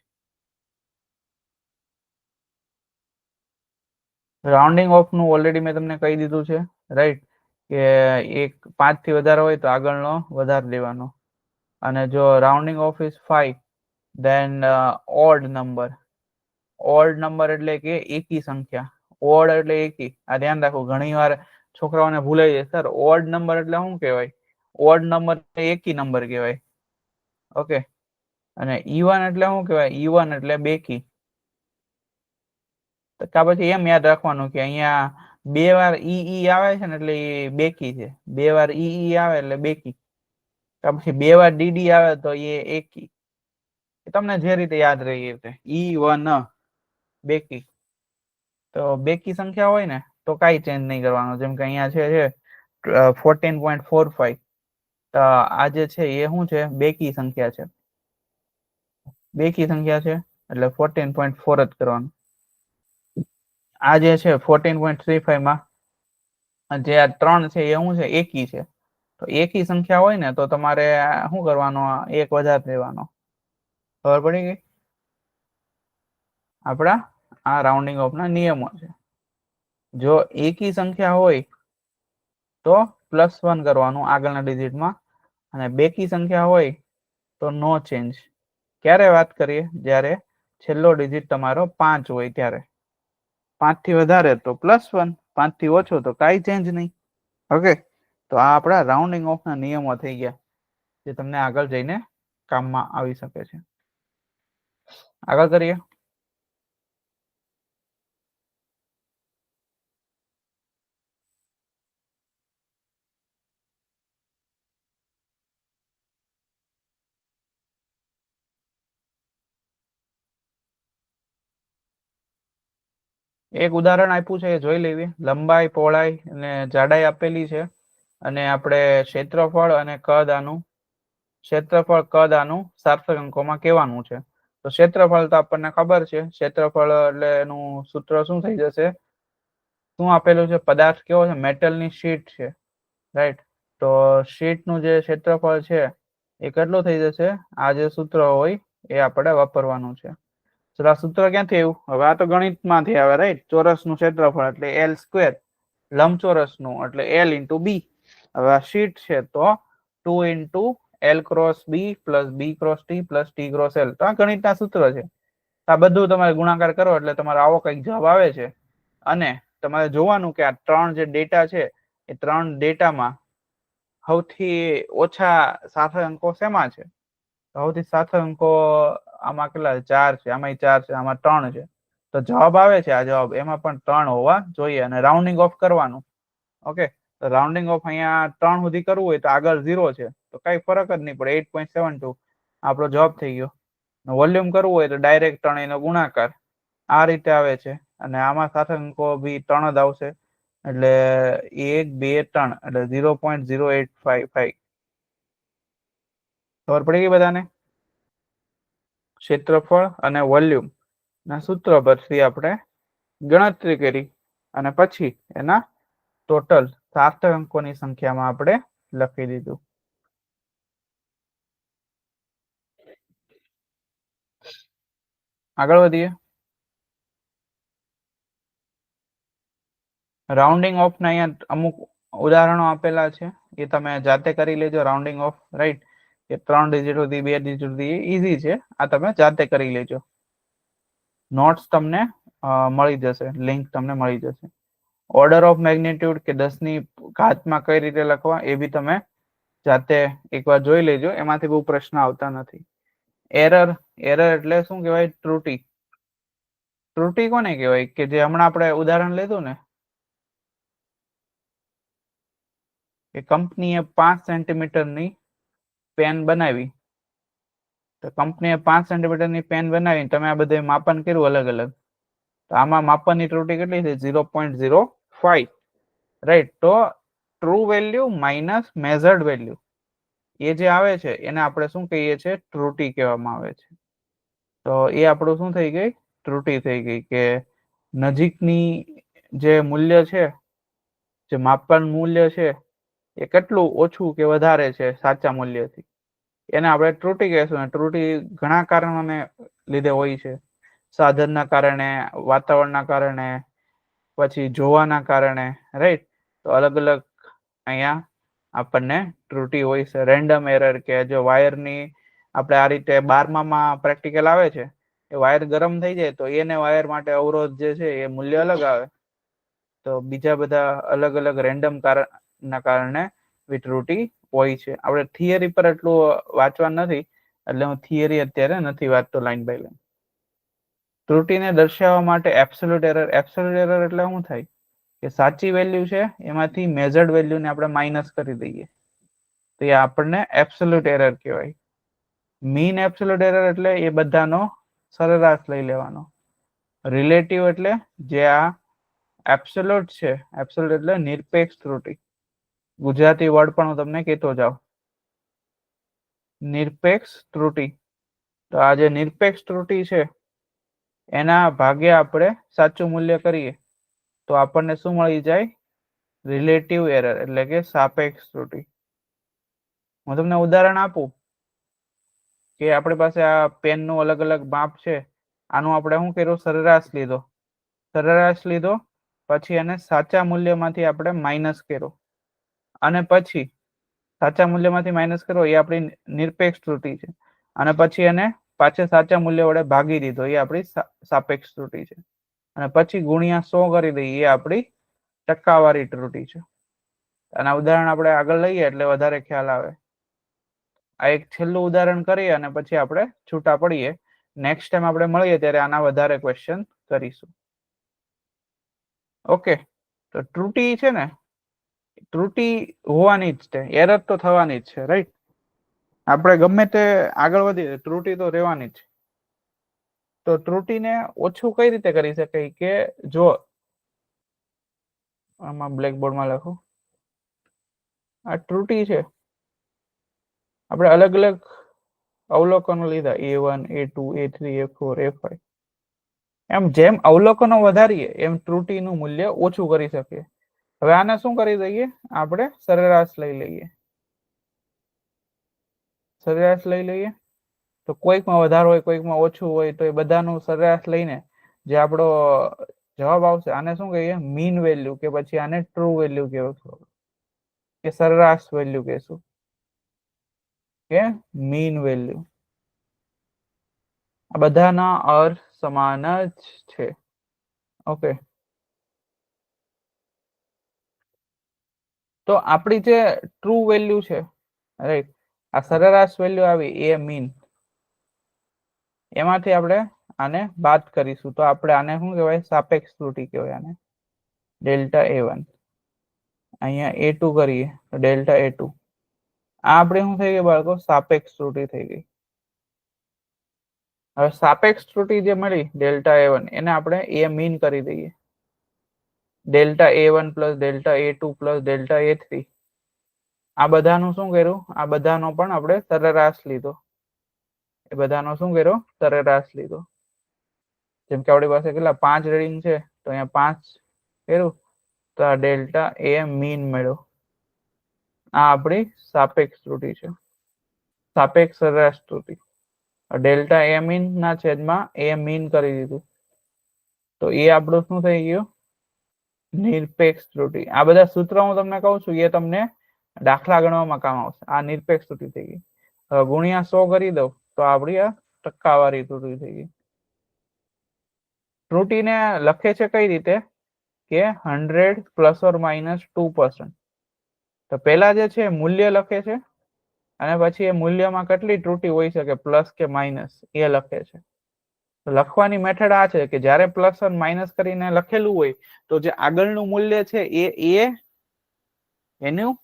રાઉન્ડિંગ ઓફ નું ઓલરેડી મેં તમને કહી દીધું છે, રાઈટ, કે 5 થી વધારે હોય તો આગળનો વધારે લેવાનો. અને જો rounding of is 5, then odd number. Odd number એટલે કે એકી સંખ્યા. ઓડ એટલે એકી. આ ધ્યાન રાખો, ઘણી વાર છોકરાઓને ભૂલાઈ જાય, સર ઓડ નંબર એટલે શું કહેવાય? ઓડ નંબર એકી નંબર કહેવાય. ઓકે, અને ઇવન એટલે શું કહેવાય? ઇવન એટલે બેકી. કા પછી એમ યાદ રાખવાનું કે અહીંયા 2 વાર ઈ આવે છે ને એટલે એ બેકી છે, 2 વાર ઈ આવે એટલે બેકી, કા પછી 2 વાર ડીડી આવે તો એ એકી. તમને જે રીતે યાદ રહી એ રીતે E1 બેકી. તો બેકી સંખ્યા હોય ને તો કાંઈ ચેન્જ નહીં કરવાનું. જેમ કે અહીંયા છે 14.45, તો આ જે છે એ શું છે, બેકી સંખ્યા છે, બેકી સંખ્યા છે એટલે 14.4 જ કરવાનું. આ જે છે 14.35 માં જે આ 3 છે એ શું છે, એકી છે. તો એકી સંખ્યા હોય ને તો તમારે શું કરવાનો, એક વધારે લેવાનો. ખબર પડી ગઈ? આપણા આ રાઉન્ડિંગ ઓફ ના નિયમો છે. જો એકી સંખ્યા હોય તો +1 કરવાનું આગળના ડિજિટમાં, અને બેકી સંખ્યા હોય તો નો ચેન્જ. ક્યારે વાત કરીએ? જ્યારે છેલ્લો ડિજિટ તમારો 5 હોય ત્યારે. 5 થી વધારે તો +1, 5 થી ઓછો તો કાંઈ ચેન્જ નહીં. ઓકે, તો આ આપણા રાઉન્ડિંગ ઓફ ના નિયમો થઈ ગયા, જે તમને આગળ જઈને કામમાં આવી શકે છે. આગળ કરીએ. એક ઉદાહરણ આપ્યું છે એ જોઈ લેવી. લંબાઈ, પહોળાઈ અને જાડાઈ આપેલી છે, અને આપણે ક્ષેત્રફળ અને કદ આનું સાર્થક અંકોમાં કહેવાનું છે. તો ક્ષેત્રફળ તો આપણને ખબર છે, ક્ષેત્રફળ એટલે એનું સૂત્ર શું થઈ જશે? શું આપેલું છે? પદાર્થ કેવો છે? મેટલની શીટ છે, રાઈટ? તો શીટનું જે ક્ષેત્રફળ છે એ કેટલું થઈ જશે? આ જે સૂત્ર હોય એ આપણે વાપરવાનું છે. તો આ સૂત્ર ક્યાંથી આવ્યું? હવે આ તો ગણિતમાંથી આવે, રાઈટ? ચોરસનું ક્ષેત્રફળ એટલે L², લંબચોરસનું એટલે L × B. હવે આ શીટ છે તો 2 × L × B + B × T + T × L. તો આ ગણિતના સૂત્ર છે. આ બધું તમારે ગુણાકાર કરો એટલે તમારે આવો કંઈક જવાબ આવે છે. અને તમારે જોવાનું કે આ 3 જે ડેટા છે એ 3 ડેટામાં સૌથી ઓછા સાર્થક અંકો શેમાં છે? સૌથી સાર્થક અંકો આમાં કેટલા છે? 4 છે, આમાં 4 છે, આમાં 3 છે. તો જવાબ આવે છે, આ જવાબ એમાં પણ 3 હોવા જોઈએ, અને રાઉન્ડિંગ ઓફ કરવાનું. ઓકે, તો રાઉન્ડિંગ ઓફ અહીંયા 3 સુધી કરવું હોય તો આગળ 0 છે તો કઈ ફરક જ નહીં પડે. 8.72 આપણો જવાબ થઈ ગયો. વોલ્યુમ કરવું હોય તો ડાયરેક્ટ 3 નો ગુણાકાર આ રીતે આવે છે, અને આમાં સાર્થક અંકો બી 3 જ આવશે, એટલે 1, 2, 3 એટલે 0.0855. ખબર પડી ગઈ બધાને? ક્ષેત્રફળ અને વોલ્યુમ ના સૂત્ર પરથી આપણે ગણતરી કરી, અને પછી એના ટોટલ સાર્થક અંકોની સંખ્યામાં આપણે લખી દીધું. આગળ વધીએ. રાઉન્ડિંગ ઓફ ના અહીંયા અમુક ઉદાહરણો આપેલા છે, એ તમે જાતે કરી લેજો. Rounding of, right? A 3 digit સુધી 2 ડિજિટ સુધી ઈઝી છે, આ તમે જાતે કરી લેજો. નોટ્સ તમને મળી જશે, લિંક તમને મળી જશે. ઓર્ડર ઓફ મેગ્નિટ્યુડ કે 10 ની ઘાતમાં કઈ રીતે લખવા એ બી તમે જાતે એકવાર જોઈ લેજો, એમાંથી બહુ પ્રશ્ન આવતા નથી. એરર એટલે શું કહેવાય? ત્રુટી. ત્રુટી કોને કહેવાય? કે જે હમણાં આપણે ઉદાહરણ લીધું ને, કે કંપનીએ 5 સેન્ટીમીટરની પેન બનાવી. તો કંપનીએ 5 સેન્ટીમીટરની પેન બનાવી, તમે આ બધે માપન કર્યું અલગ અલગ, તો આમાં માપનની ત્રુટી કેટલી છે? 0.05, રાઈટ? તો true value minus measured value એ જે આવે છે એને આપણે શું કહીએ છીએ? ત્રુટી કહેવામાં આવે છે. તો એ આપણું શું થઈ ગઈ? ત્રુટી થઈ ગઈ, કે નજીકની જે મૂલ્ય છે, જે માપન મૂલ્ય છે એ કેટલું ઓછું કે વધારે છે સાચા મૂલ્યથી, એને આપણે ત્રુટી કહેશું. ત્રુટી ઘણા કારણોને લીધે હોય છે. સાધનના કારણે, વાતાવરણના કારણે, પછી જોવાના કારણે, રાઈટ? તો અલગ અલગ અહીંયા આપણને ત્રુટી હોય છે. રેન્ડમ એરર, કે જો વાયરની આપણે આ રીતે 12માં પ્રેક્ટિકલ આવે છે, એ વાયર ગરમ થઈ જાય તો એને વાયર માટે અવરોધ જે છે એ મૂલ્ય અલગ આવે. તો બીજા બધા અલગ અલગ રેન્ડમ કારણના કારણે ત્રુટી હોય છે. આપણે થિયરી પર એટલું વાંચવા નથી, એટલે હું થિયરી અત્યારે નથી વાંચતો લાઈન બાય લાઈન. ત્રુટીને દર્શાવવા માટે એબ્સોલ્યુટ એરર એટલે શું થાય કે સાચી વેલ્યુ છે એમાંથી મેઝર્ડ વેલ્યુને આપણે માઇનસ કરી દઈએ તો એ આપણને એબ્સોલ્યુટ એરર કહેવાય. મીન એબ્સોલ્યુટ એરર એટલે એ બધાનો સરેરાશ લઈ લેવાનો. રિલેટિવ એટલે જે આ એબ્સોલ્યુટ છે, એબ્સોલ્યુટ એટલે નિરપેક્ષ ત્રુટી. ગુજરાતી વર્ડ પણ હું તમને કહેતો જાઉં. નિરપેક્ષ ત્રુટી. તો આ જે નિરપેક્ષ ત્રુટી છે એના ભાગે આપણે સાચું મૂલ્ય કરીએ તો આપણને શું મળી જાય? રિલેટિવ એરર એટલે કે સાપેક્ષ ત્રુટી. હું તમને ઉદાહરણ આપું કે આપણી પાસે આ પેનનું અલગ અલગ માપ છે. આનું આપણે શું કર્યું? સરેરાશ લીધો પછી એને સાચા મૂલ્યમાંથી આપણે માઇનસ કર્યો અને પછી સાચા મૂલ્યમાંથી માઇનસ કર્યો એ આપણી નિરપેક્ષ ત્રુટી છે અને પછી એને પાછા સાચા મૂલ્ય વડે ભાગી દીધો એ આપણી સાપેક્ષ ત્રુટી છે અને પછી ગુણ્યા 100 કરી દઈએ એ આપણી ટકાવારી ત્રુટી છે. આના ઉદાહરણ આપણે આગળ લઈએ એટલે વધારે ખ્યાલ આવે. આ એક છેલ્લું ઉદાહરણ કરીએ અને પછી આપણે છૂટા પડીએ. નેક્સ્ટ ટાઈમ આપણે મળીએ ત્યારે આના વધારે ક્વેશ્ચન કરીશું. ઓકે, તો ત્રુટી છે ને, ત્રુટી હોવાની જ છે, એરર તો થવાની જ છે, રાઈટ? આપણે ગમે તે આગળ વધીએ ત્રુટી તો રહેવાની જ. તો ત્રુટીને ઓછું કઈ રીતે કરી શકાય કે જો આમાં બ્લેકબોર્ડમાં લખો, આ ત્રુટી છે આપણે અલગ અલગ અવલોકનો લીધા A1, A2, A3, A4, A5. એમ જેમ અવલોકનો વધારીએ એમ ત્રુટીનું મૂલ્ય ઓછું કરી શકીએ. હવે આને શું કરી દઈએ? આપણે સરેરાશ લઈ લઈએ. તો કોઈકમાં વધારે હોય, કોઈકમાં ઓછું હોય, તો એ બધાનું સરેરાશ લઈને જે આપણો જવાબ આવશે આને શું કહીએ? મીન વેલ્યુ કે પછી આને ટ્રુ વેલ્યુ કહેવાય કે સરેરાશ વેલ્યુ કહેશું કે મીન વેલ્યુ. આ બધાના અર્થ સમાન જ છે. ઓકે, તો આપણી જે ટ્રુ વેલ્યુ છે, રાઈટ, આ સરેરાશ વેલ્યુ આવી એ મીન, એમાંથી આપણે આને બાદ કરીશું તો આપણે આને શું કહેવાય? સાપેક્ષ ત્રુટી કહેવાય. આને ડેલ્ટા A1. અહીંયા A2 કરીએ તો ડેલ્ટા A2. આ આપણે શું થઈ ગઈ બાળકો? સાપેક્ષ ત્રુટી થઈ ગઈ. હવે સાપેક્ષ ત્રુટી જે મળી ડેલ્ટા A1 એને આપણે A મીન કરી દઈએ. Delta A1 plus delta A2 plus delta A3. આ બધાનું શું કર્યું? આ બધાનો પણ આપણે સરેરાશ લીધો. એ બધાનો શું કર્યો? સરેરાશ લીધો. જેમ કે આપણી પાસે કેટલા 5 રીડિંગ છે તો અહીંયા 5 કર્યું તો આ ડેલ્ટા A મીન મળ્યો. આ આપણી સાપેક્ષ ત્રુટી છે, સાપેક્ષ સરેરાશ ત્રુટી. ડેલ્ટા A મીન ના છેદમાં A મીન કરી દીધું તો એ આપણું શું થઈ ગયું? નિરપેક્ષ ત્રુટી. આ બધા સૂત્ર હું તમને કહું છું એ તમને દાખલા ગણવામાં કામ આવશે. આ નિરપેક્ષ ત્રુટી થઈ ગઈ. ગુણ્યા 100 કરી દઉં તો આપણી આ ટકાવારી ત્રુટી થઈ ગઈ. ત્રુટીને લખે છે કઈ રીતે કે 100 પ્લસ ઓર માઇનસ 2%. તો પહેલા જે છે મૂલ્ય લખે છે અને પછી એ મૂલ્યમાં કેટલી ત્રુટી હોઈ શકે, પ્લસ કે માઇનસ, એ લખે છે. લખવાની મેથડ આ છે કે જ્યારે પ્લસ અને માઇનસ કરીને લખેલું હોય તો જે આગળનું મૂલ્ય છે એ એનું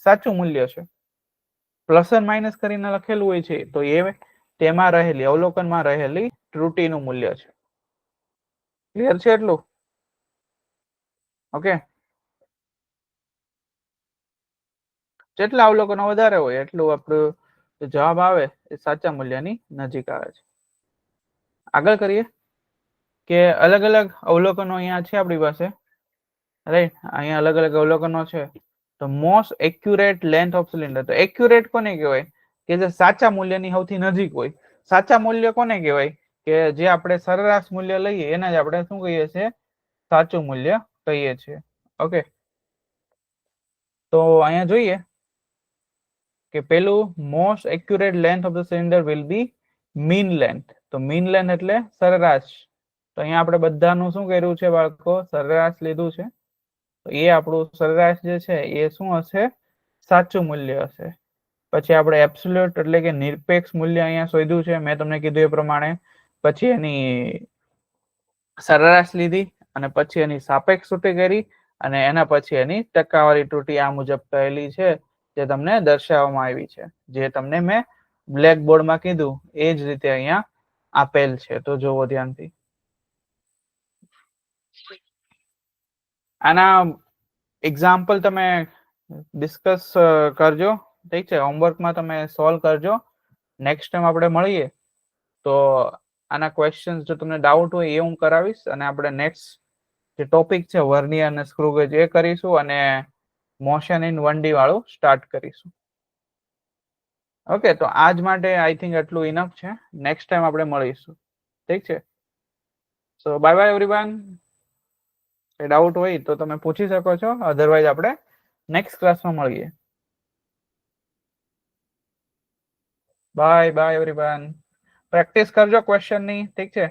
સાચું મૂલ્ય છે. પ્લસ અને માઇનસ કરીને લખેલું હોય છે તો એ તેમાં રહેલી અવલોકનમાં રહેલી ત્રુટીનું મૂલ્ય છે. ક્લિયર છે એટલું? ઓકે, જેટલા અવલોકનો વધારે હોય એટલું આપણું જવાબ આવે એ સાચા મૂલ્યની નજીક આવે છે. આગળ કરીએ કે અલગ અલગ અવલોકનો અહીંયા છે આપણી પાસે, રાઈટ? અહીંયા અલગ અલગ અવલોકનો છે. તો most accurate length of cylinder. તો એક્યુરેટ કોને કહેવાય? કે જે સાચા મૂલ્યની સૌથી નજીક હોય. સાચા મૂલ્ય કોને કહેવાય? કે જે આપણે સરેરાશ મૂલ્ય લઈએ એને જ આપણે શું કહીએ છીએ? સાચું મૂલ્ય કહીએ છીએ. ઓકે, તો અહીંયા જોઈએ કે પેલું most accurate length of the cylinder will be mean length. તો મીન લેન્થ એટલે સરેરાશ. તો અહીંયા આપણે બધાનું શું કર્યું છે બાળકો? સરેરાશ લીધું છે. તો એ આપણું સરેરાશ જે છે એ શું હશે? સાચું મૂલ્ય હશે. પછી આપણે એબ્સોલ્યુટ એટલે કે નિરપેક્ષ મૂલ્ય અહીંયા શોધ્યું છે મેં તમને કીધું એ પ્રમાણે. પછી એની સરેરાશ લીધી અને પછી એની સાપેક્ષ તૂટી કરી અને એના પછી એની ટકાવારી તૂટી આ મુજબ કહેલી છે જે તમને દર્શાવવામાં આવી છે જે તમને મેં બ્લેક બોર્ડમાં કીધું એ જ રીતે અહીંયા આપેલ છે તો જોવો ધ્યાનથી આના એક્ઝામ્પલ તમે ડિસ્કસ કરજો ઠીક છે હોમવર્કમાં તમે સોલ્વ કરજો નેક્સ્ટ ટાઈમ આપણે મળીએ તો આના ક્વેશ્ચન્સ જો તમને ડાઉટ હોય એ હું કરાવીશ અને આપણે નેક્સ્ટ જે ટોપિક છે વર્નિયર અને સ્ક્રૂ ગેજ એ કરીશું અને મોશન ઇન 1D વાળું સ્ટાર્ટ કરીશું ઓકે તો આજ માટે આઈ થિંક એટલું ઇનફ છે નેક્સ્ટ ટાઈમ આપણે મળીશું ઠીક છે so bye bye everyone doubt હોય તો તમે પૂછી શકો છો અધરવાઇઝ આપણે નેક્સ્ટ ક્લાસમાં મળીએ બાય બાય એવરીવન પ્રેક્ટિસ કરજો ક્વેશ્ચનની ઠીક છે